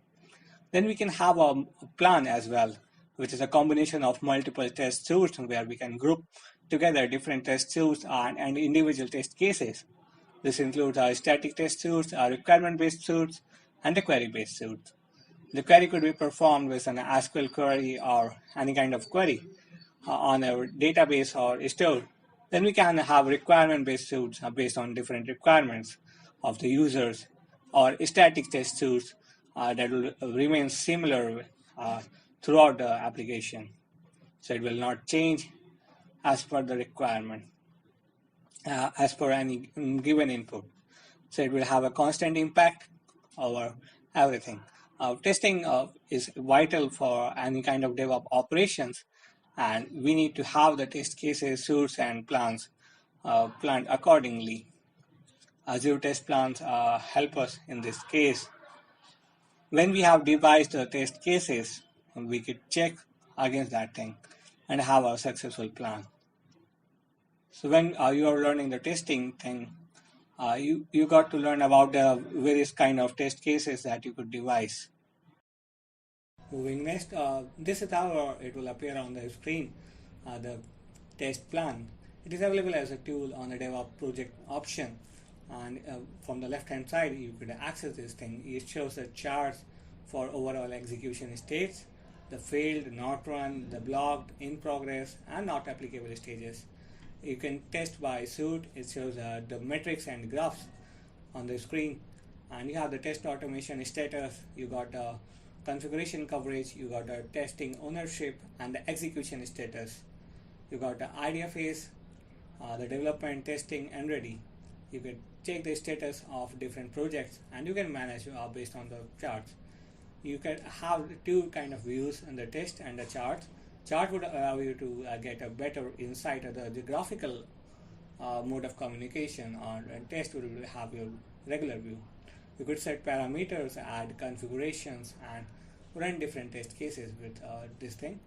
Then we can have a plan as well, which is a combination of multiple test suites where we can group together different test suites and individual test cases. This includes our static test suites, our requirement-based suites, and the query-based suites. The query could be performed with an SQL query or any kind of query on a database or store. Then we can have requirement-based suites based on different requirements of the users, or static test suites that will remain similar throughout the application. So it will not change as per the requirement, as per any given input. So it will have a constant impact over everything. Testing is vital for any kind of DevOps operations, and we need to have the test cases, suites, and plans planned accordingly. Azure test plans help us in this case. When we have devised the test cases, we could check against that thing and have a successful plan. So when you are learning the testing thing, you got to learn about the various kind of test cases that you could devise. Moving next, this is how it will appear on the screen, the test plan. It is available as a tool on the DevOps project option, and from the left hand side you could access this thing. It shows the charts for overall execution states, the failed, not run, the blocked, in progress, and not applicable stages. You can test by suite. It shows the metrics and graphs on the screen, and you have the test automation status. You got configuration coverage, you got a testing ownership, and the execution status. You got the idea phase, the development, testing, and ready. You can check the status of different projects, and you can manage based on the charts. You can have two kind of views in the test and the charts. Chart would allow you to get a better insight of the graphical mode of communication, and test would have your regular view. You could set parameters, add configurations, and run different test cases with this thing.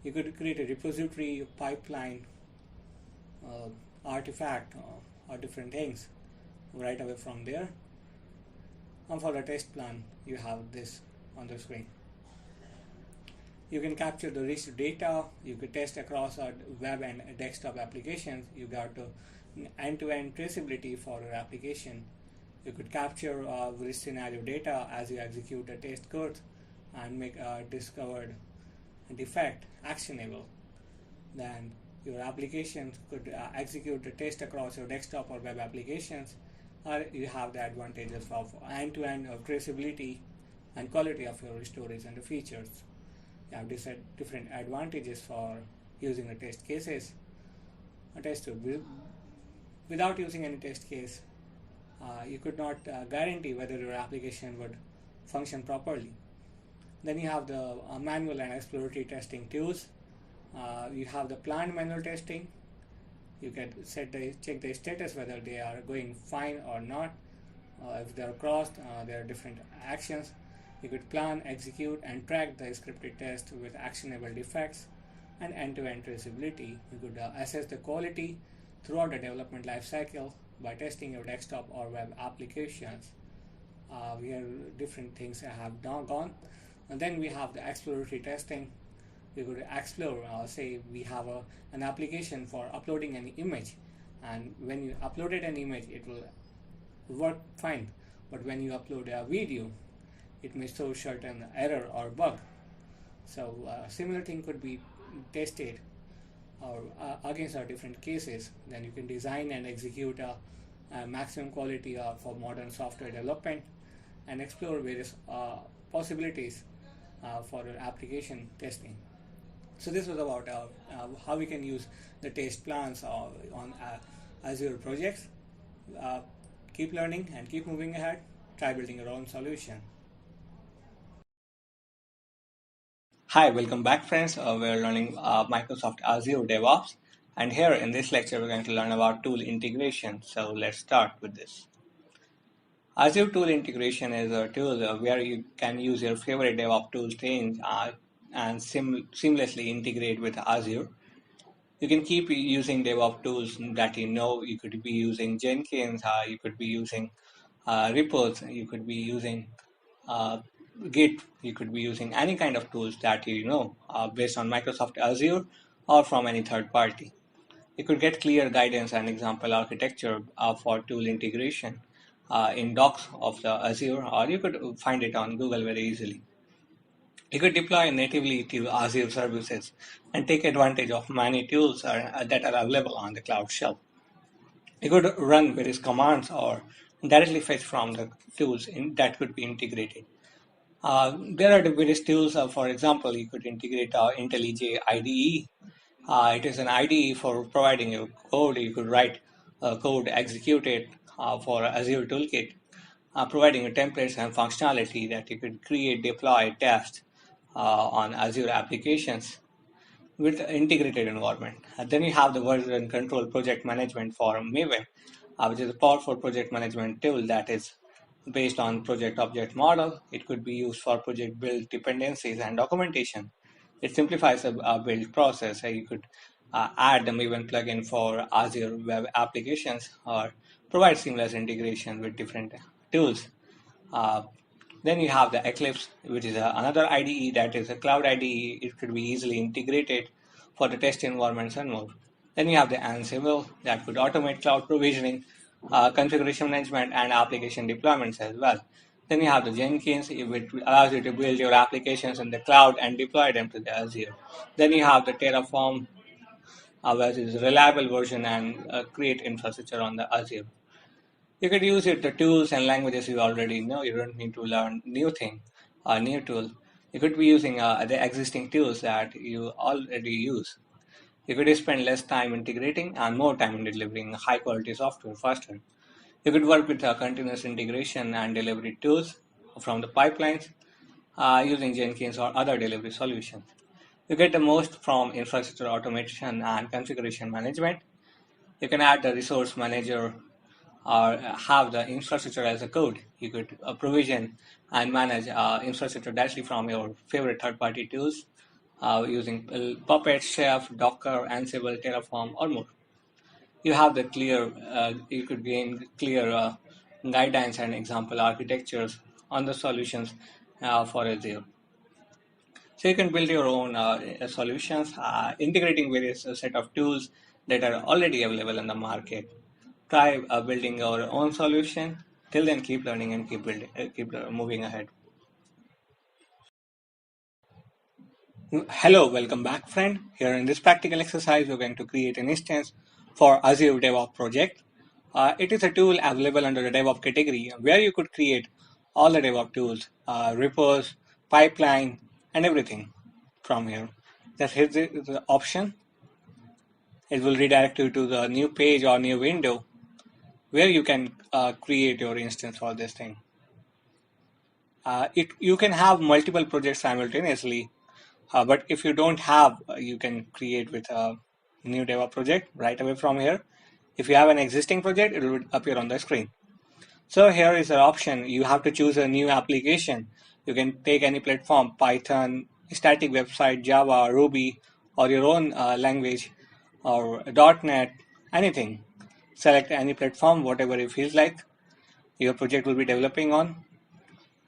You could create a repository, pipeline, artifact, or different things right away from there. And for the test plan, you have this on the screen. You can capture the rich data. You could test across web and desktop applications. You got end-to-end traceability for your application. You could capture rich scenario data as you execute the test code and make a discovered defect actionable. Then your application could execute the test across your desktop or web applications, or you have the advantages of end-to-end traceability and quality of your storage and the features. You have different advantages for using the test cases. A test without using any test case, you could not guarantee whether your application would function properly. Then you have the manual and exploratory testing tools. You have the planned manual testing. You can check the status whether they are going fine or not. If they are crossed, there are different actions. You could plan, execute, and track the scripted test with actionable defects and end-to-end traceability. You could assess the quality throughout the development lifecycle by testing your desktop or web applications. Here different things have now gone. And then we have the exploratory testing. We could explore, say we have an application for uploading an image, and when you uploaded an image it will work fine, but when you upload a video, it may show certain error or bug. So similar thing could be tested or against our different cases. Then you can design and execute a maximum quality for modern software development and explore various possibilities for application testing. So this was about how we can use the test plans on Azure projects. Uh, Keep learning and keep moving ahead. Try building your own solution. Hi, welcome back friends. We're learning Microsoft Azure Devops, and here in this lecture we're going to learn about tool integration. So let's start with this. Azure tool integration is a tool where you can use your favorite DevOps tool chains and seamlessly integrate with Azure. You can keep using DevOps tools that you know. You could be using Jenkins, you could be using repos, you could be using uh, Git, you could be using any kind of tools that you know based on Microsoft Azure or from any third party. You could get clear guidance and example architecture for tool integration in docs of the Azure, or you could find it on Google very easily. You could deploy natively to Azure services and take advantage of many tools that are available on the cloud shelf. You could run various commands or directly fetch from the tools that could be integrated. There are the various tools. For example, you could integrate IntelliJ IDE. It is an IDE for providing you code. You could write code, execute it for Azure Toolkit, providing you templates and functionality that you could create, deploy, test on Azure applications with integrated environment. And then you have the version control project management for Maven, which is a powerful project management tool that is based on project object model. It could be used for project build dependencies and documentation. It simplifies a build process. You could add the Maven plugin for Azure web applications or provide seamless integration with different tools. Uh, then you have the Eclipse, which is another IDE that is a cloud IDE. It could be easily integrated for the test environments and more. Then you have the Ansible that could automate cloud provisioning, configuration management, and application deployments as well. Then you have the Jenkins, which allows you to build your applications in the cloud and deploy them to the Azure. Then you have the Terraform, which is a reliable version and create infrastructure on the Azure. You could use it, the tools and languages you already know. You don't need to learn new thing, a new tool. You could be using the existing tools that you already use. You could spend less time integrating and more time in delivering high quality software faster. You could work with continuous integration and delivery tools from the pipelines using Jenkins or other delivery solutions. You get the most from infrastructure automation and configuration management. You can add the resource manager or have the infrastructure as a code. You could provision and manage infrastructure directly from your favorite third-party tools using Puppet, Chef, Docker, Ansible, Terraform, or more. You have the clear, you could gain clear guidelines and example architectures on the solutions for Azure. So you can build your own solutions, integrating various set of tools that are already available in the market. Try building your own solution. Till then, keep learning and keep building, keep moving ahead. Hello, welcome back, friend. Here in this practical exercise, we're going to create an instance for Azure DevOps project. It is a tool available under the DevOps category where you could create all the DevOps tools, repos, pipeline, and everything from here. Just hit the option. It will redirect you to the new page or new window where you can create your instance for this thing. You can have multiple projects simultaneously, but if you don't have, you can create with a new DevOps project right away from here. If you have an existing project, it will appear on the screen. So here is an option. You have to choose a new application. You can take any platform, Python, static website, Java, Ruby, or your own language, or .NET, anything. Select any platform, whatever it feels like your project will be developing on.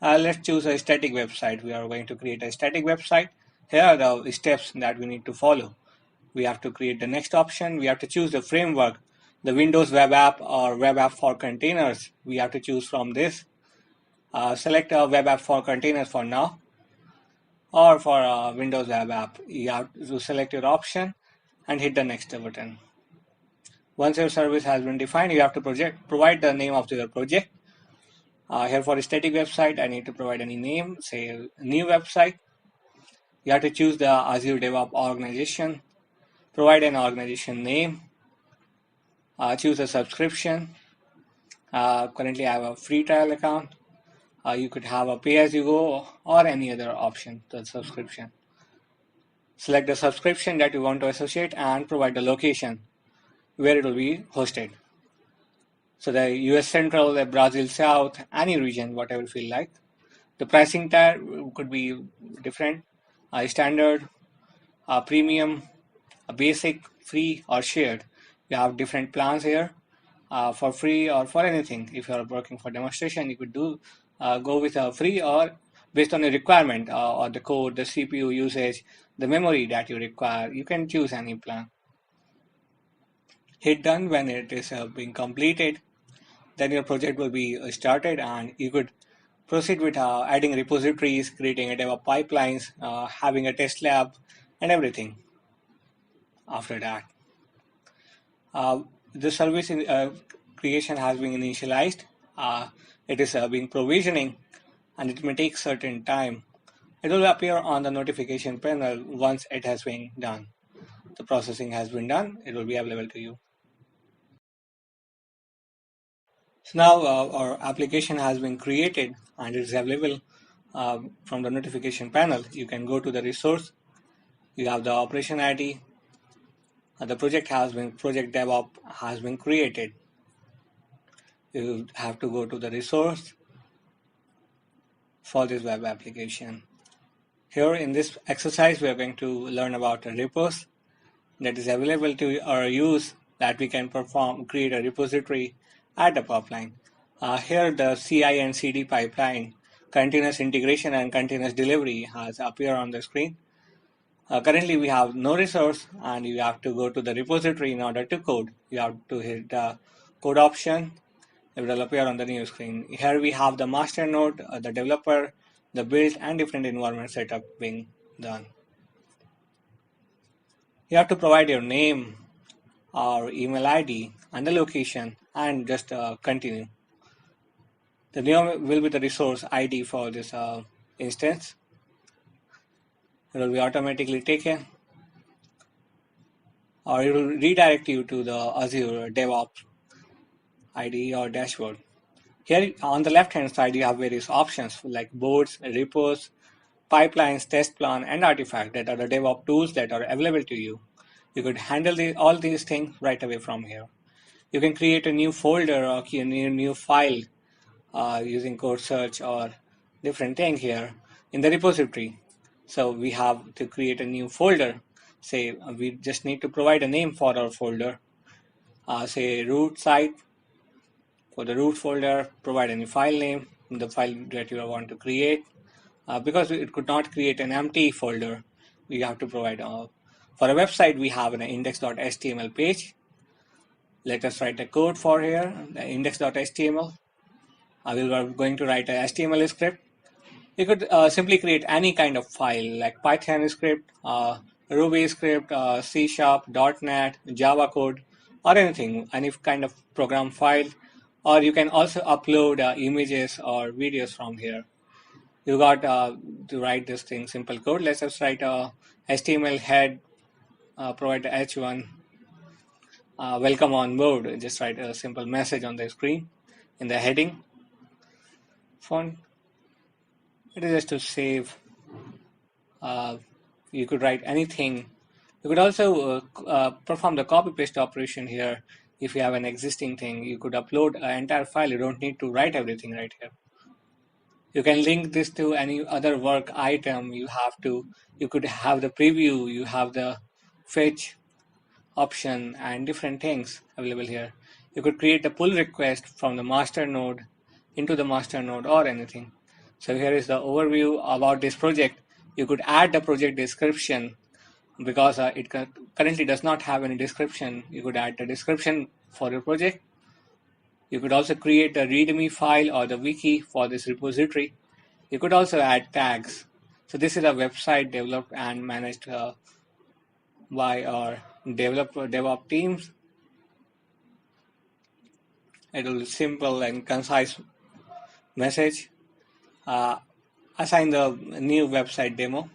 Let's choose a static website. We are going to create a static website. Here are the steps that we need to follow. We have to create the next option. We have to choose the framework, the Windows web app or web app for containers. We have to choose from this. Select a web app for containers for now, or for a Windows web app. You have to select your option and hit the next button. Once your service has been defined, you have to provide the name of your project. Here for a static website, I need to provide any name, say new website. You have to choose the Azure Devops organization, provide an organization name, choose a subscription. Currently, I have a free trial account. You could have a pay-as-you-go or any other option, the subscription. Select the subscription that you want to associate and provide the location where it will be hosted. So the US Central, the Brazil South, any region, whatever you feel like. The pricing tier could be different, standard, premium, basic, free, or shared. You have different plans here for free or for anything. If you are working for demonstration, you could go with a free or based on a requirement or the code, the CPU usage, the memory that you require. You can choose any plan. Hit done when it is being completed. Then your project will be started, and you could proceed with adding repositories, creating a DevOps pipelines, having a test lab, and everything after that. The service creation has been initialized. It is being provisioning, and it may take certain time. It will appear on the notification panel once it has been done. The processing has been done. It will be available to you. So now our application has been created and it is available from the notification panel. You can go to the resource. You have the operation ID. The project DevOps has been created. You have to go to the resource for this web application. Here in this exercise, we are going to learn about a repos that is available to our use that we can create a repository at the pipeline. Here the CI and CD pipeline, continuous integration and continuous delivery has appeared on the screen. Currently we have no resource and you have to go to the repository in order to code. You have to hit the code option. It will appear on the new screen. Here we have the master node, the developer, the build and different environment setup being done. You have to provide your name or email ID and the location and just continue. The name will be the resource ID for this instance. It will be automatically taken, or it will redirect you to the Azure Devops ID or dashboard. Here on the left hand side you have various options like boards, repos, pipelines, test plan, and artifact that are the DevOps tools that are available to you. You could handle all these things right away from here. You can create a new folder or a new file using code search or different thing here in the repository. So we have to create a new folder. Say we just need to provide a name for our folder. Say root site. For the root folder, provide any file name, the file that you want to create. Because it could not create an empty folder, we have to provide for a website we have an index.html page. Let us write a code for here, the index.html. We are going to write a HTML script. You could simply create any kind of file like Python script, Ruby script, C#, .NET, Java code, or anything, any kind of program file. Or you can also upload images or videos from here. You got to write this thing, simple code. Let's just write a HTML head, provide the H1, welcome on board. Just write a simple message on the screen in the heading font. It is just to save. You could write anything. You could also perform the copy paste operation here. If you have an existing thing, you could upload an entire file. You don't need to write everything right here. You can link this to any other work item. You could have the preview, you have the fetch option and different things available here. You could create a pull request from the master node into the master node or anything. So here is the overview about this project. You could add the project description because it currently does not have any description. You could add the description for your project. You could also create a README file or the wiki for this repository. You could also add tags. So this is a website developed and managed by our developer DevOps teams. It will be simple and concise message. Uh, Assign the new website demo,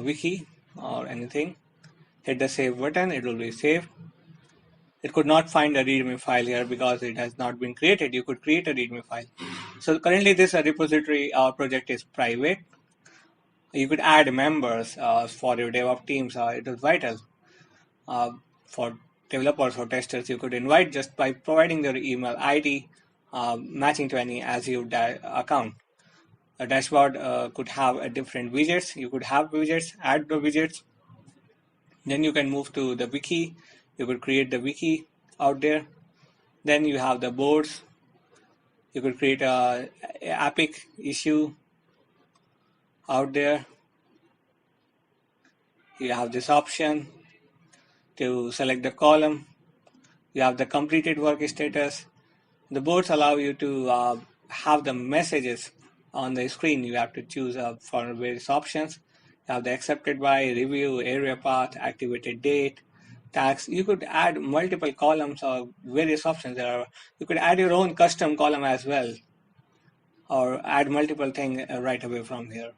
wiki, or anything. Hit the save button, it will be saved. It could not find a README file here because it has not been created. You could create a README file. So currently this repository project is private. You could add members for your DevOps teams. It is vital for developers or testers. You could invite just by providing their email ID matching to any Azure account. A dashboard could have a different widgets. You could have widgets, add the widgets. Then you can move to the wiki. You could create the wiki out there. Then you have the boards. You could create a epic issue out there. You have this option to select the column. You have the completed work status. The boards allow you to have the messages on the screen. You have to choose for various options. You have the accepted by, review, area path, activated date, tags. You could add multiple columns or various options. You could add your own custom column as well, or add multiple things right away from here.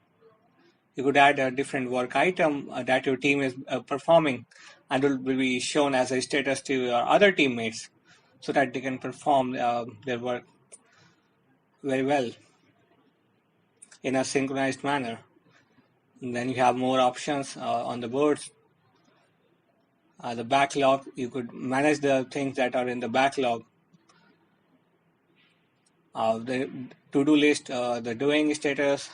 You could add a different work item that your team is performing, and will be shown as a status to your other teammates so that they can perform their work very well in a synchronized manner. And then you have more options on the boards. The backlog, you could manage the things that are in the backlog. The to-do list, the doing status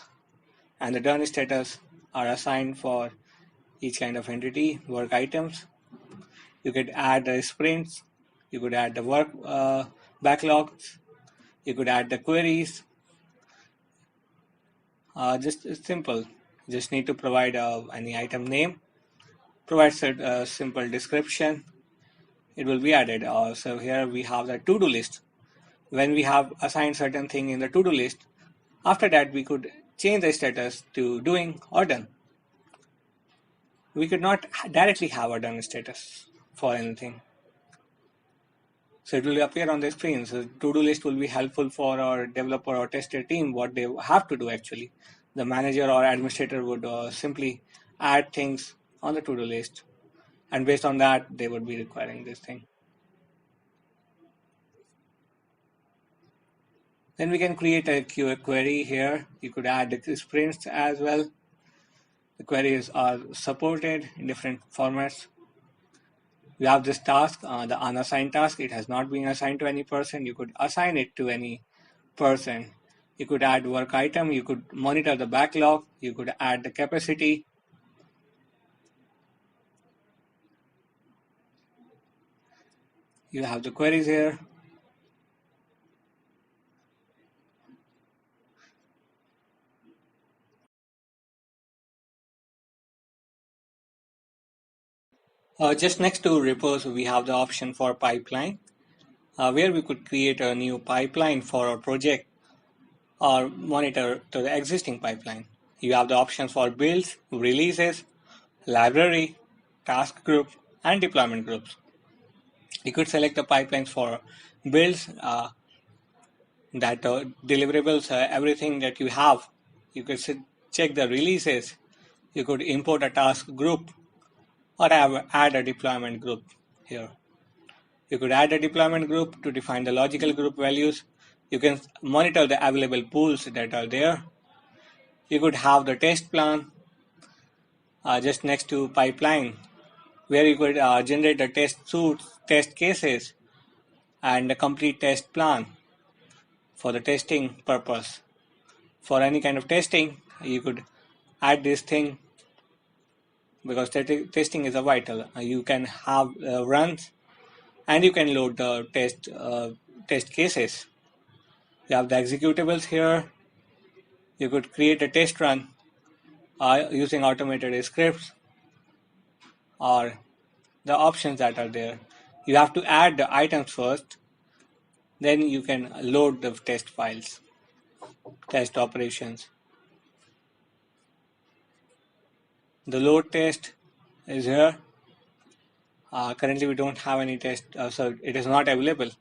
and the done status are assigned for each kind of entity, work items. You could add the sprints, you could add the work backlogs, you could add the queries. Just it's simple. You just need to provide any item name, provide a simple description. It will be added. So here we have the to-do list. When we have assigned certain thing in the to-do list, after that we could change the status to doing or done. We could not directly have a done status for anything. So it will appear on the screen. So to-do list will be helpful for our developer or tester team, what they have to do actually. The manager or administrator would simply add things on the to-do list. And based on that, they would be requiring this thing. Then we can create a query here. You could add the sprints as well. The queries are supported in different formats. You have this task, the unassigned task. It has not been assigned to any person. You could assign it to any person. You could add work item. You could monitor the backlog. You could add the capacity. You have the queries here. Just next to repos, we have the option for pipeline, where we could create a new pipeline for our project or monitor to the existing pipeline. You have the options for builds, releases, library, task group, and deployment groups. You could select the pipelines for builds, that deliverables, everything that you have. You could check the releases. You could import a task group or add a deployment group here. You could add a deployment group to define the logical group values. You can monitor the available pools that are there. You could have the test plan just next to pipeline, where you could generate the test suits, test cases, and a complete test plan for the testing purpose. For any kind of testing, you could add this thing because testing is a vital. You can have runs and you can load the test cases. You have the executables here. You could create a test run using automated scripts or the options that are there. You have to add the items first. Then you can load the test files, test operations. The load test is here. Currently we don't have any test, so it is not available.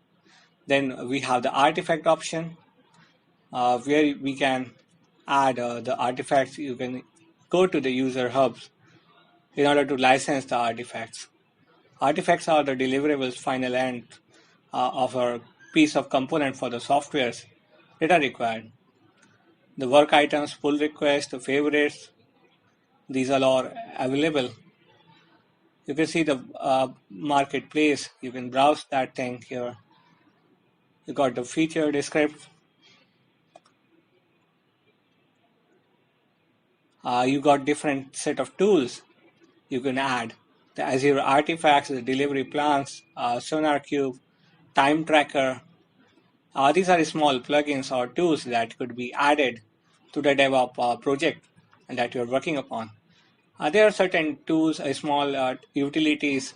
Then we have the artifact option, where we can add the artifacts. You can go to the user hubs in order to license the artifacts. Artifacts are the deliverables final end of a piece of component for the softwares that are required. The work items, pull requests, the favorites, these all are available. You can see the marketplace. You can browse that thing here. You got the feature description. You got different set of tools you can add. The Azure artifacts, the delivery plans, Sonar Cube, time tracker. These are small plugins or tools that could be added to the DevOps project and that you're working upon. There are certain tools, small utilities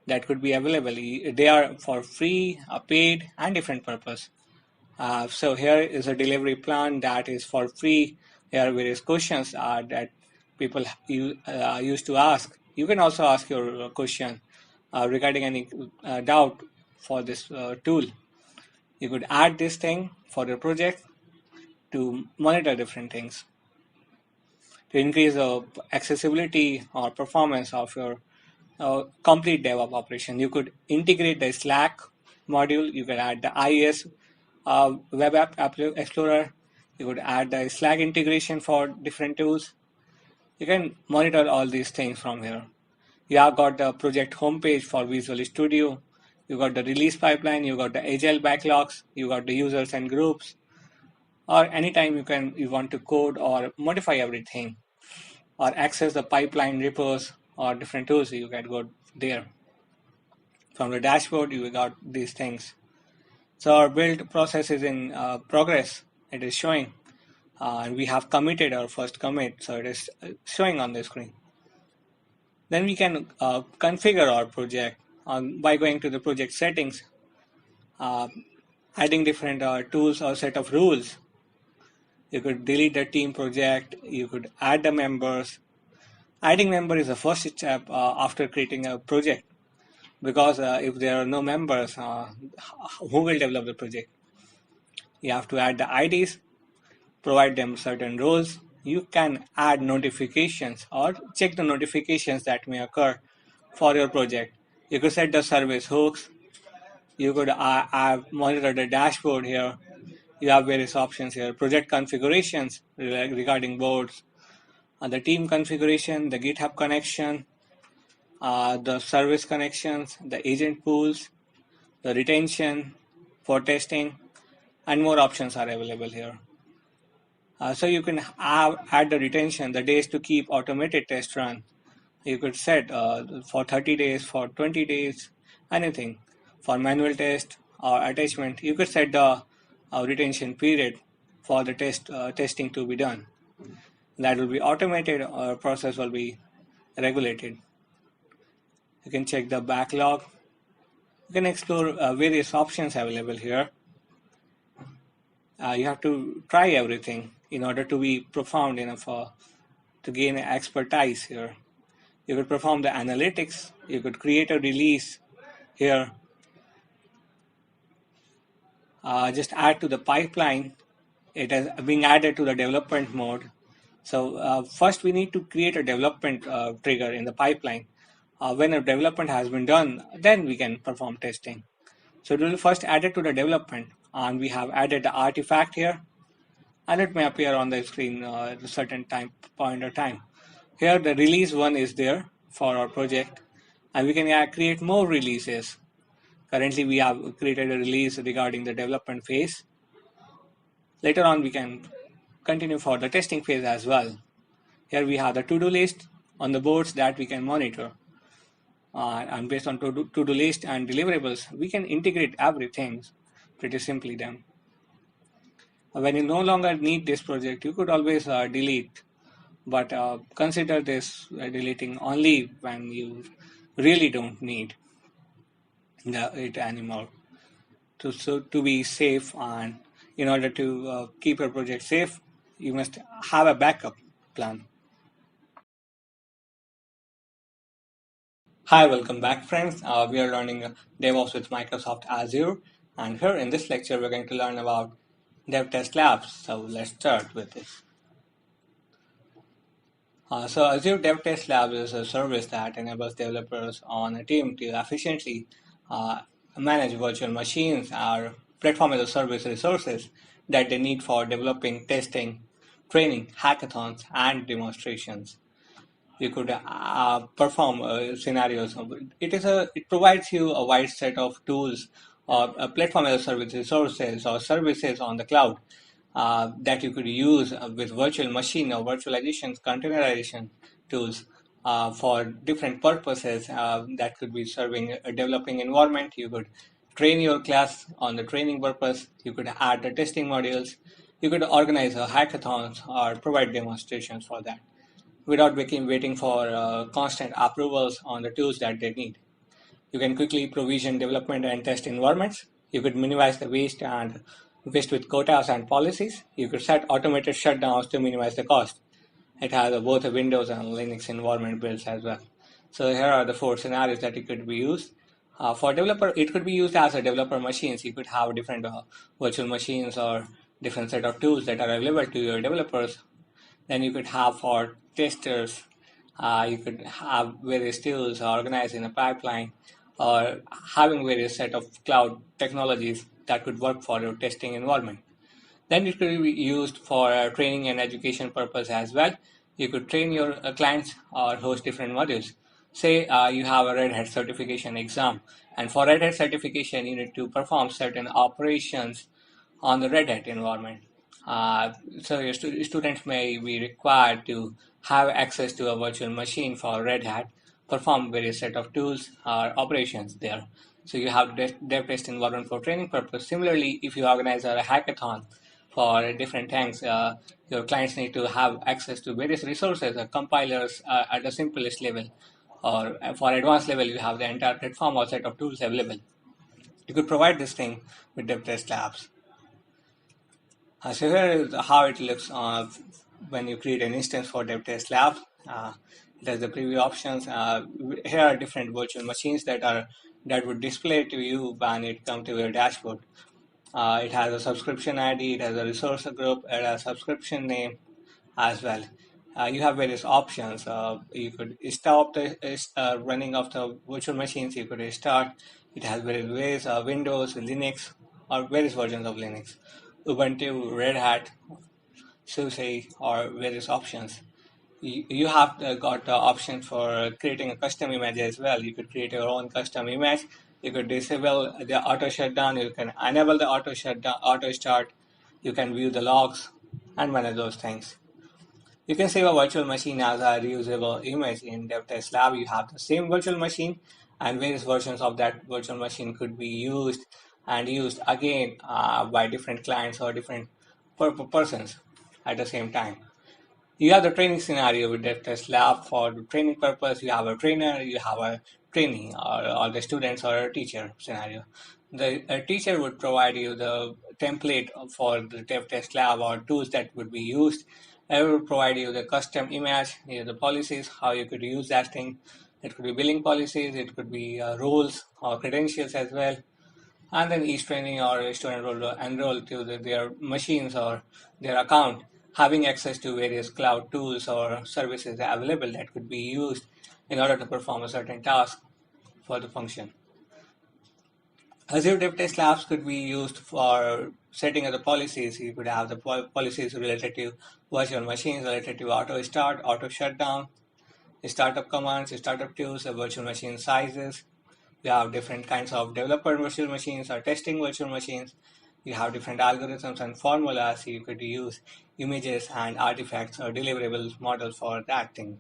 that could be available. They are for free, paid, and different purpose. So here is a delivery plan that is for free. There are various questions that people used to ask. You can also ask your question regarding any doubt for this tool. You could add this thing for your project to monitor different things, to increase the accessibility or performance of your complete DevOps operation. You could integrate the Slack module. You could add the IIS web app explorer. You could add the Slack integration for different tools. You can monitor all these things from here. You have got the project homepage for Visual Studio. You got the release pipeline. You got the agile backlogs. You got the users and groups. Or anytime you want to code or modify everything, or access the pipeline repos or different tools, you can go there. From the dashboard, you got these things. So our build process is in progress. It is showing, and we have committed our first commit, so it is showing on the screen. Then we can configure our project by going to the project settings, adding different tools or set of rules. You could delete the team project. You could add the members. Adding member is the first step after creating a project, because if there are no members, who will develop the project? You have to add the IDs, provide them certain roles. You can add notifications or check the notifications that may occur for your project. You could set the service hooks. You could monitor the dashboard here. You have various options here. Project configurations regarding boards, the team configuration, the GitHub connection, the service connections, the agent pools, the retention for testing, and more options are available here. So you can add the retention, the days to keep automated test run. You could set for 30 days, for 20 days, anything. For manual test or attachment, you could set the retention period for the testing to be done. That will be automated, or process will be regulated. You can check the backlog. You can explore various options available here. You have to try everything in order to be profound enough to gain expertise here. You could perform the analytics. You could create a release here. Just add to the pipeline. It is being added to the development mode. So first we need to create a development trigger in the pipeline. When a development has been done, then we can perform testing. So it will first add it to the development, and we have added the artifact here, and it may appear on the screen at a certain point of time. Here the release one is there for our project, and we can create more releases. Currently we have created a release regarding the development phase. Later on we can continue for the testing phase as well. Here we have the to-do list on the boards that we can monitor. And based on to-do list and deliverables, we can integrate everything pretty simply then. When you no longer need this project, you could always delete, but consider this deleting only when you really don't need it anymore. to be safe, and in order to keep your project safe, you must have a backup plan. Hi, welcome back, friends. We are learning DevOps with Microsoft Azure, and here in this lecture, we're going to learn about Dev Test Labs. So let's start with this. So Azure Dev Test Labs is a service that enables developers on a team to efficiently uh, manage virtual machines or platform as a service resources that they need for developing, testing, training, hackathons, and demonstrations. You could perform scenarios. It provides you a wide set of tools or a platform as a service resources or services on the cloud that you could use with virtual machine or virtualization containerization tools for different purposes that could be serving a developing environment. You could train your class on the training purpose. You could add the testing modules. You could organize a hackathons or provide demonstrations for that without waiting for constant approvals on the tools that they need. You can quickly provision development and test environments. You could minimize the waste with quotas and policies. You could set automated shutdowns to minimize the cost. It has both a Windows and Linux environment builds as well. So here are the four scenarios that it could be used. For developer, it could be used as a developer machines. You could have different virtual machines or different set of tools that are available to your developers. Then you could have for testers, you could have various tools organized in a pipeline or having various set of cloud technologies that could work for your testing environment. Then it could be used for training and education purpose as well. You could train your clients or host different modules. Say you have a Red Hat certification exam, and for Red Hat certification, you need to perform certain operations on the Red Hat environment. Uh, so your students may be required to have access to a virtual machine for Red Hat, perform various set of tools or operations there. So you have dev test environment for training purpose. Similarly, if you organize a hackathon for different things, your clients need to have access to various resources, compilers at the simplest level, or for advanced level, you have the entire platform or set of tools available. You could provide this thing with dev test labs. So here is how it looks when you create an instance for DevTest Lab. It has the preview options. Here are different virtual machines that would display to you when it comes to your dashboard. It has a subscription ID, it has a resource group, it has a subscription name as well. You have various options. You could stop the running of the virtual machines. You could start. It has various ways: Windows, Linux, or various versions of Linux, Ubuntu, Red Hat, SUSE, or various options. You have got the option for creating a custom image as well. You could create your own custom image. You could disable the auto shutdown. You can enable the auto shutdown, auto start. You can view the logs and manage those things. You can save a virtual machine as a reusable image in DevTest Lab. You have the same virtual machine, and various versions of that virtual machine could be used and used again by different clients or different persons at the same time. You have the training scenario with DevTest Lab. For the training purpose, you have a trainer, you have a trainee, or the students or a teacher scenario. The teacher would provide you the template for the DevTest Lab or tools that would be used. I will provide you the custom image, the policies, how you could use that thing. It could be billing policies, it could be roles or credentials as well. And then each training or student will enroll to their machines or their account, having access to various cloud tools or services available that could be used in order to perform a certain task for the function. Azure DevTest Labs could be used for setting of the policies. You could have the policies related to virtual machines, related to auto start, auto shutdown, startup commands, startup tools, virtual machine sizes. You have different kinds of developer virtual machines or testing virtual machines. You have different algorithms and formulas. You could use images and artifacts or deliverables models for that thing.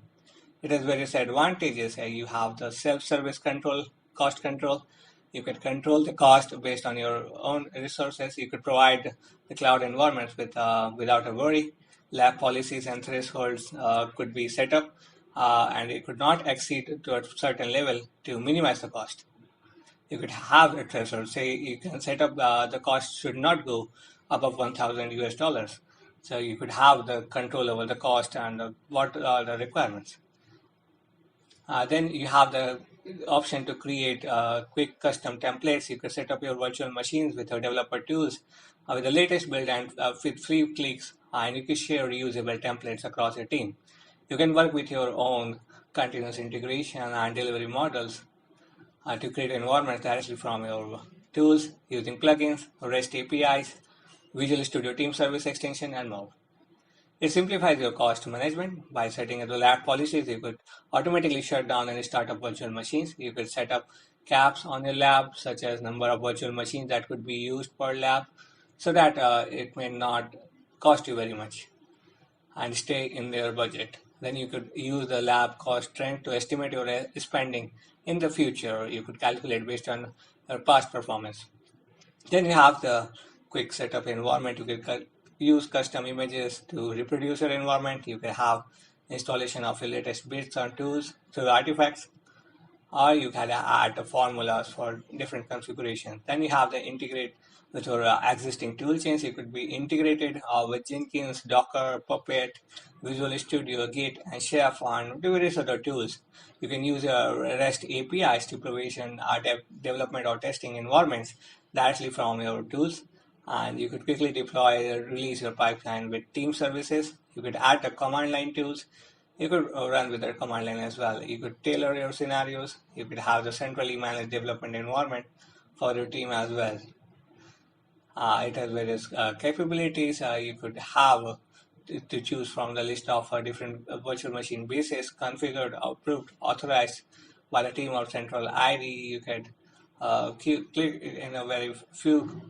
It has various advantages. You have the self-service control, cost control. You can control the cost based on your own resources. You could provide the cloud environments without a worry. Lab policies and thresholds could be set up, and it could not exceed to a certain level to minimize the cost. You could have a threshold. Say you can set up the cost should not go above 1,000 US dollars. So you could have the control over the cost and what are the requirements. Then you have the option to create quick custom templates. You can set up your virtual machines with your developer tools with the latest build and with 3 clicks, and you can share reusable templates across your team. You can work with your own continuous integration and delivery models to create environments directly from your tools using plugins, REST APIs, Visual Studio Team Service extension, and more. It simplifies your cost management by setting the lab policies. You could automatically shut down and start up virtual machines. You could set up caps on your lab, such as number of virtual machines that could be used per lab, so that it may not cost you very much and stay in their budget. Then you could use the lab cost trend to estimate your spending in the future. You could calculate based on your past performance. Then you have the quick setup environment. You can use custom images to reproduce your environment. You can have installation of your latest bits and tools through artifacts, or you can add the formulas for different configurations. Then you have the integrate with your existing tool chains. You could be integrated with Jenkins, Docker, Puppet, Visual Studio, Git, and Chef, and various other tools. You can use REST APIs to provision development or testing environments directly from your tools. And you could quickly deploy or release your pipeline with team services. You could add the command line tools. You could run with the command line as well. You could tailor your scenarios. You could have the centrally managed development environment for your team as well. It has various capabilities. You could have to choose from the list of different virtual machine bases configured, approved, authorized by the team or central ID. You could click in a very few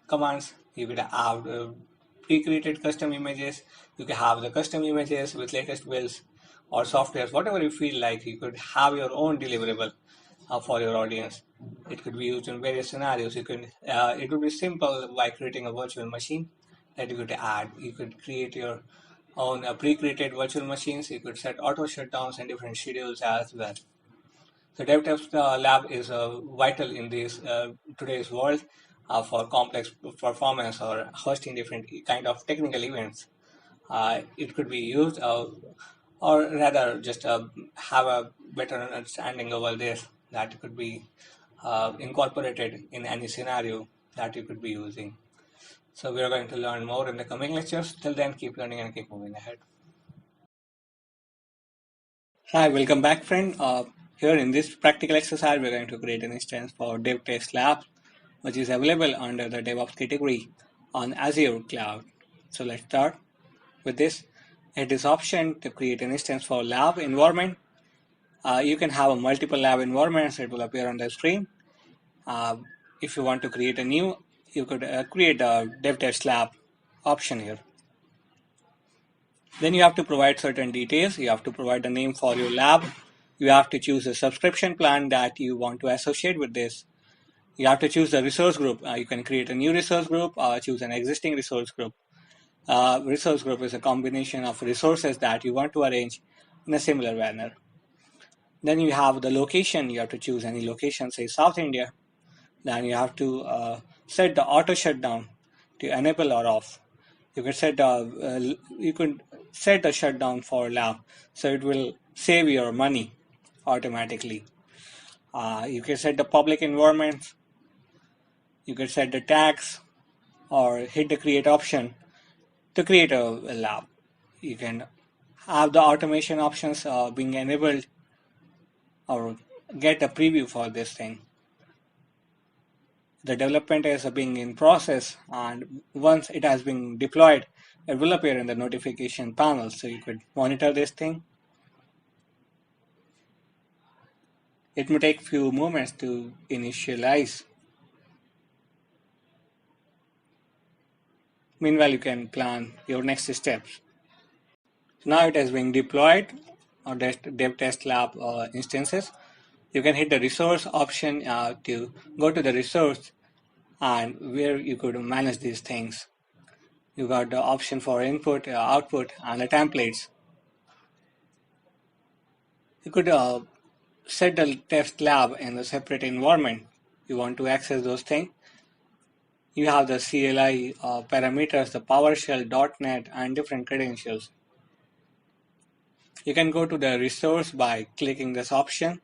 commands. You could have pre-created custom images. You can have the custom images with latest builds or softwares, whatever you feel like. You could have your own deliverable for your audience. It could be used in various scenarios. It would be simple by creating a virtual machine that you could add. You could create your own pre-created virtual machines. You could set auto shutdowns and different schedules as well. So DevTest Lab is vital in this today's world for complex performance or hosting different kind of technical events. It could be used, or rather, just have a better understanding over this that could be incorporated in any scenario that you could be using. So we are going to learn more in the coming lectures. Till then, keep learning and keep moving ahead. Hi, welcome back, friend. Here in this practical exercise, we're going to create an instance for DevTest Lab, which is available under the Devops category on Azure Cloud. So let's start with this. At this option to create an instance for lab environment, you can have a multiple lab environments. It will appear on the screen. If you want to create a new, you could create a DevTest Lab option here. Then you have to provide certain details. You have to provide a name for your lab. You have to choose a subscription plan that you want to associate with this. You have to choose the resource group. You can create a new resource group or choose an existing resource group. Resource group is a combination of resources that you want to arrange in a similar manner. Then you have the location. You have to choose any location, say South India. Then you have to set the auto shutdown to enable or off. You can set the shutdown for lab, so it will save your money automatically. You can set the public environment. You can set the tags or hit the create option to create a lab. You can have the automation options being enabled or get a preview for this thing. The development is being in process, and once it has been deployed, it will appear in the notification panel, so you could monitor this thing. It may take few moments to initialize. Meanwhile, you can plan your next steps. So now it has been deployed on DevTest Lab instances. You can hit the resource option to go to the resource and where you could manage these things. You got the option for input, output, and the templates. You could set the test lab in a separate environment you want to access those things, you have the CLI parameters, the PowerShell, .NET, and different credentials. You can go to the resource by clicking this option,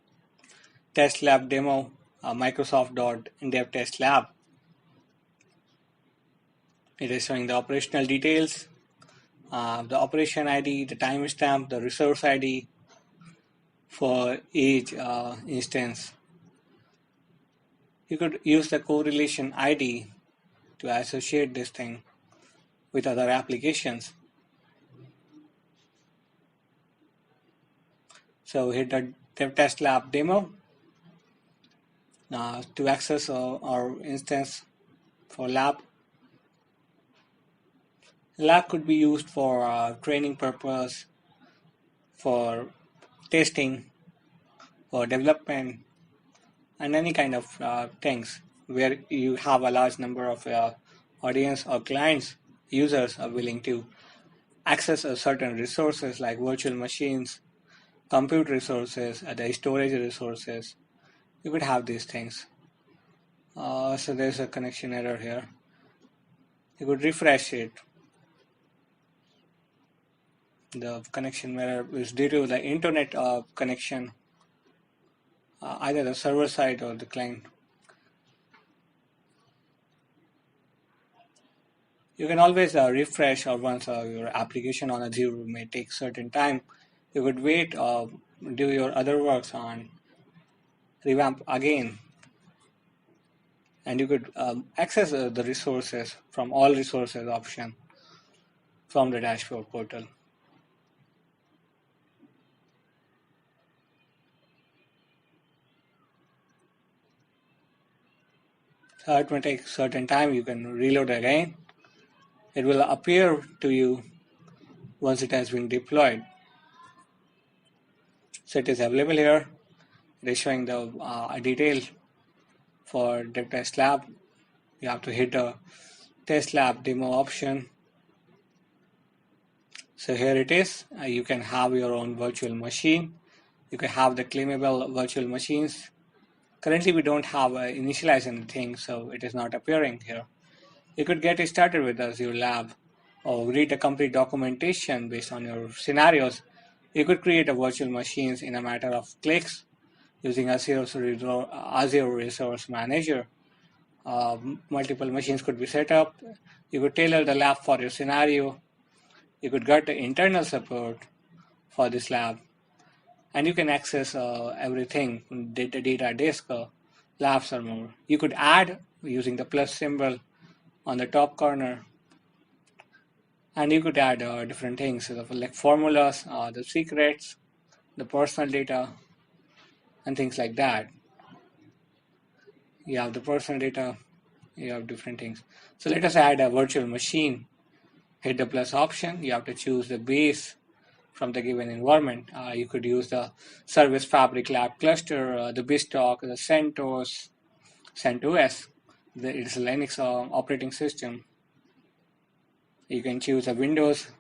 Test Lab Demo, Microsoft.dev Test Lab. It is showing the operational details, the operation ID, the timestamp, the resource ID for each instance. You could use the correlation ID to associate this thing with other applications. So hit the Dev Test Lab Demo to access our instance for lab. Lab could be used for training purpose, for testing, for development, and any kind of things where you have a large number of audience or clients, users are willing to access a certain resources like virtual machines, compute resources, the storage resources. You could have these things. So there's a connection error here. You could refresh it. The connection error is due to the internet connection, either the server side or the client. You can always refresh, or once your application on Azure may take certain time, you could wait, do your other works on revamp again, and you could access the resources from all resources option from the dashboard portal. So it may take certain time, you can reload again. It will appear to you once it has been deployed. So it is available here. It is showing the detail for the test lab. You have to hit the test lab demo option. So here it is. You can have your own virtual machine. You can have the claimable virtual machines. Currently we don't have initialize anything, so it is not appearing here. You could get started with Azure Lab or read the complete documentation based on your scenarios. You could create a virtual machines in a matter of clicks using Azure Resource Manager. Multiple machines could be set up. You could tailor the lab for your scenario. You could get the internal support for this lab. And you can access everything, the data disk, lab server. You could add using the plus symbol on the top corner. And you could add different things like formulas, the secrets, the personal data, and things like that. You have the personal data, you have different things. So let us add a virtual machine. Hit the plus option. You have to choose the base from the given environment. You could use the Service Fabric Lab cluster, the BizTalk, the CentOS. It's a Linux operating system. You can choose a Windows,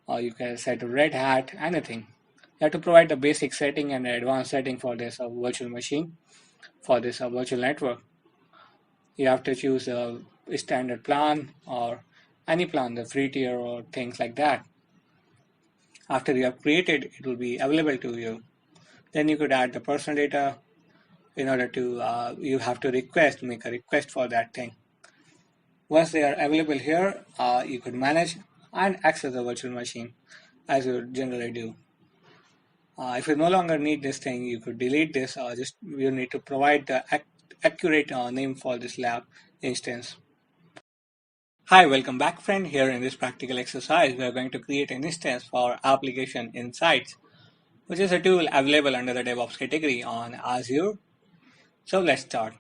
or you can set a Red Hat, anything. You have to provide the basic setting and the advanced setting for this virtual machine, for this virtual network. You have to choose a standard plan or any plan, the free tier or things like that. After you have created, it will be available to you. Then you could add the personal data. In order to, you have to make a request for that thing. Once they are available here, you could manage and access the virtual machine as you generally do. If you no longer need this thing, you could delete this. Just you need to provide the accurate name for this lab instance. Hi, welcome back friend. Here in this practical exercise, we are going to create an instance for Application Insights, which is a tool available under the Devops category on Azure. So let's start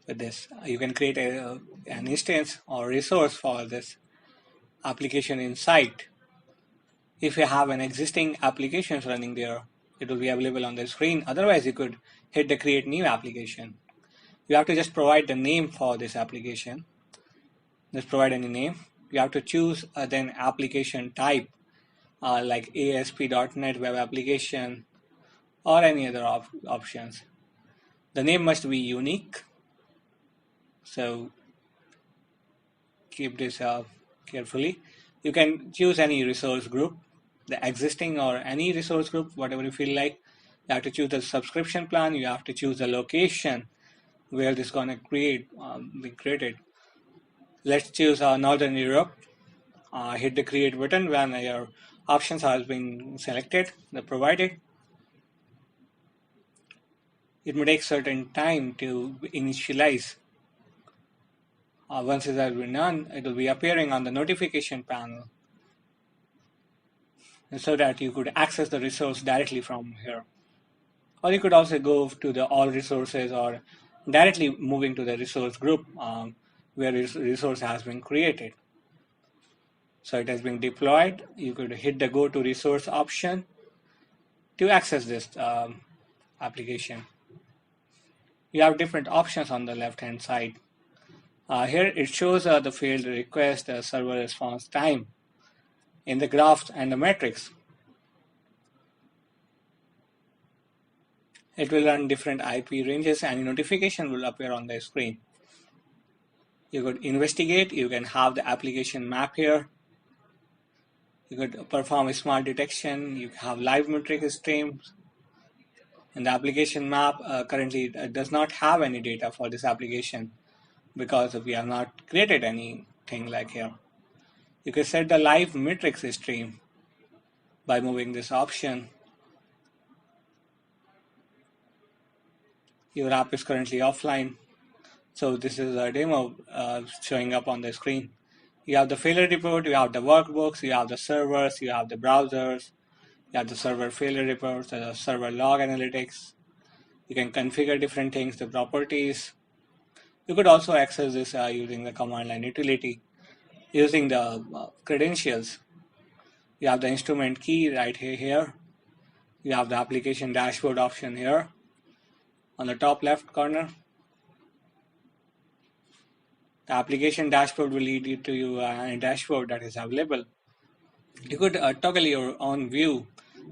with this. You can create an instance or resource for this Application Insight. If you have an existing applications running there, it will be available on the screen. Otherwise, you could hit the create new application. You have to just provide the name for this application. Just provide any name. You have to choose then application type like ASP.NET Web Application or any other options. The name must be unique. So keep this carefully. You can choose any resource group, the existing or any resource group, whatever you feel like. You have to choose the subscription plan. You have to choose the location where this is going to be created. Let's choose Northern Europe. Hit the create button when your options has been selected, the provided. It may take certain time to initialize. Once it has been done, it will be appearing on the notification panel so that you could access the resource directly from here. Or you could also go to the all resources or directly moving to the resource group where this resource has been created. So it has been deployed. You could hit the go to resource option to access this application. You have different options on the left hand side. Here it shows the failed request, server response time in the graphs and the metrics. It will run different IP ranges and a notification will appear on the screen. You could investigate, you can have the application map here. You could perform a smart detection, you have live metric streams. And the application map currently does not have any data for this application because we have not created anything like here. You can set the live metrics stream by moving this option. Your app is currently offline. So this is a demo showing up on the screen. You have the failure report, you have the workbooks, you have the servers, you have the browsers, you have the server failure reports, the server log analytics. You can configure different things, the properties. You could also access this using the command line utility, using the credentials. You have the instrument key right here. You have the application dashboard option here on the top left corner. The application dashboard will lead you to a dashboard that is available. You could toggle your own view,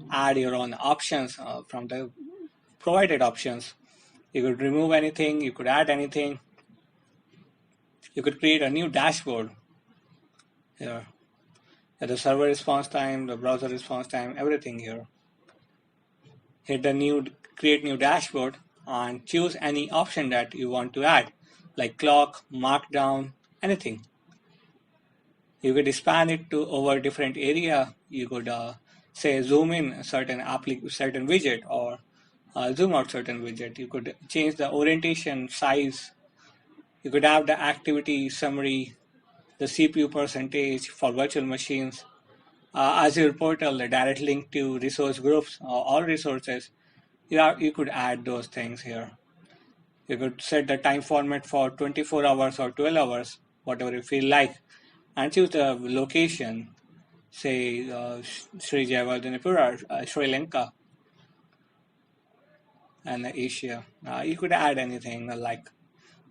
add your own options from the provided options. You could remove anything, you could add anything. You could create a new dashboard here. The server response time, the browser response time, everything here. Hit the new create new dashboard and choose any option that you want to add, like clock, markdown, anything. You could expand it to over different area. You could say zoom in certain widget or zoom out certain widget. You could change the orientation, size. You could have the activity summary, the CPU percentage for virtual machines, Azure portal, the direct link to resource groups, all resources. You could add those things here. You could set the time format for 24 hours or 12 hours, whatever you feel like, and choose the location, say Sri Jayawardhanapura, Sri Lanka, and Asia. You could add anything like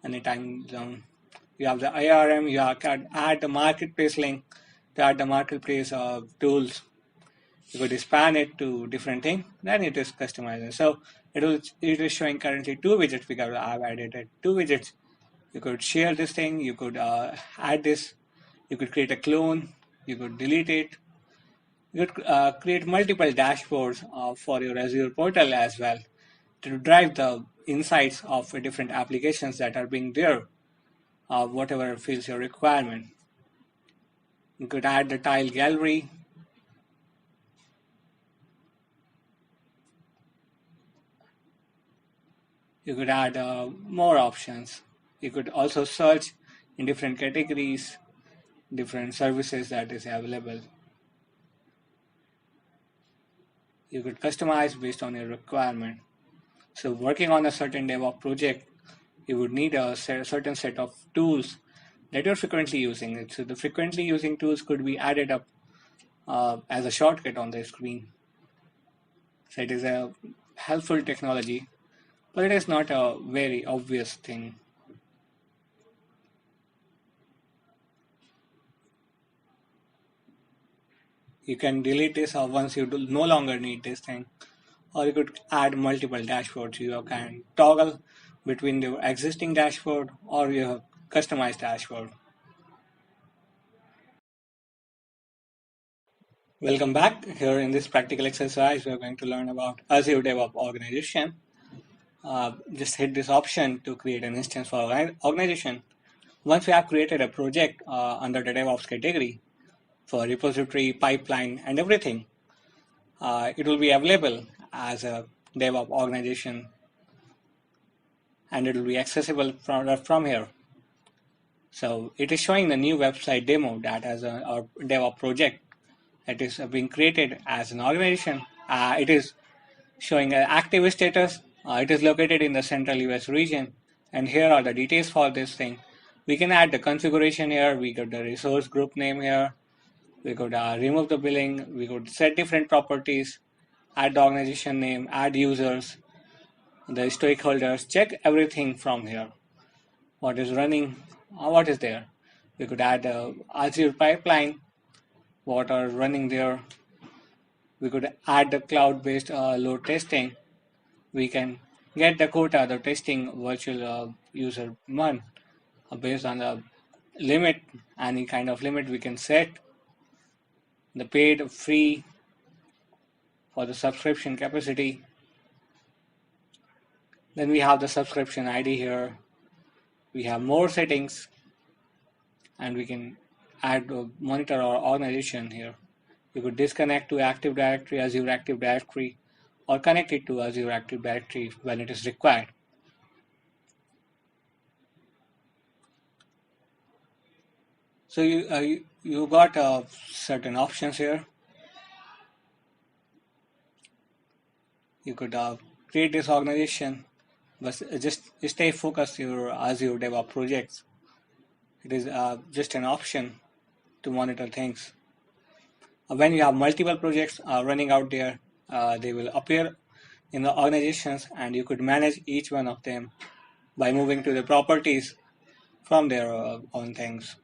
any time zone. You have the IRM, can add the marketplace link to add the marketplace tools. You could expand it to different things, then it is customized. So it is showing currently two widgets because I've added it, two widgets. You could share this thing, you could add this, you could create a clone, you could delete it. You could create multiple dashboards for your Azure portal as well to drive the insights of different applications that are being there, whatever fills your requirement. You could add the tile gallery. You could add more options. You could also search in different categories, different services that is available. You could customize based on your requirement. So working on a certain DevOps project, you would need a certain set of tools that you're frequently using. So the frequently using tools could be added up as a shortcut on the screen. So it is a helpful technology, but it is not a very obvious thing. You can delete this once you no longer need this thing, or you could add multiple dashboards. You can toggle between the existing dashboard or your customized dashboard. Welcome back. Here in this practical exercise, we're going to learn about Azure DevOps organization. Just hit this option to create an instance for organization. Once we have created a project under the DevOps category for repository, pipeline, and everything, it will be available as a DevOps organization, and it will be accessible from here. So it is showing the new website demo that has our DevOps project that is being created as an organization. It is showing an active status. It is located in the central US region, and here are the details for this thing. We can add the configuration here. We got the resource group name here. We could remove the billing. We could set different properties, add the organization name, add users, the stakeholders, check everything from here. What is running, what is there. We could add the Azure pipeline, what are running there. We could add the cloud-based load testing. We can get the quota, the testing virtual user month based on the limit, any kind of limit we can set. The paid, free for the subscription capacity. Then we have the subscription ID here. We have more settings, and we can add monitor our organization here. You could disconnect to Active Directory, Azure Active Directory, or connect it to Azure Active Directory when it is required. So you got certain options here. You could create this organization, but just stay focused your Azure DevOps projects. It is just an option to monitor things. When you have multiple projects running out there, they will appear in the organizations, and you could manage each one of them by moving to the properties from their own things.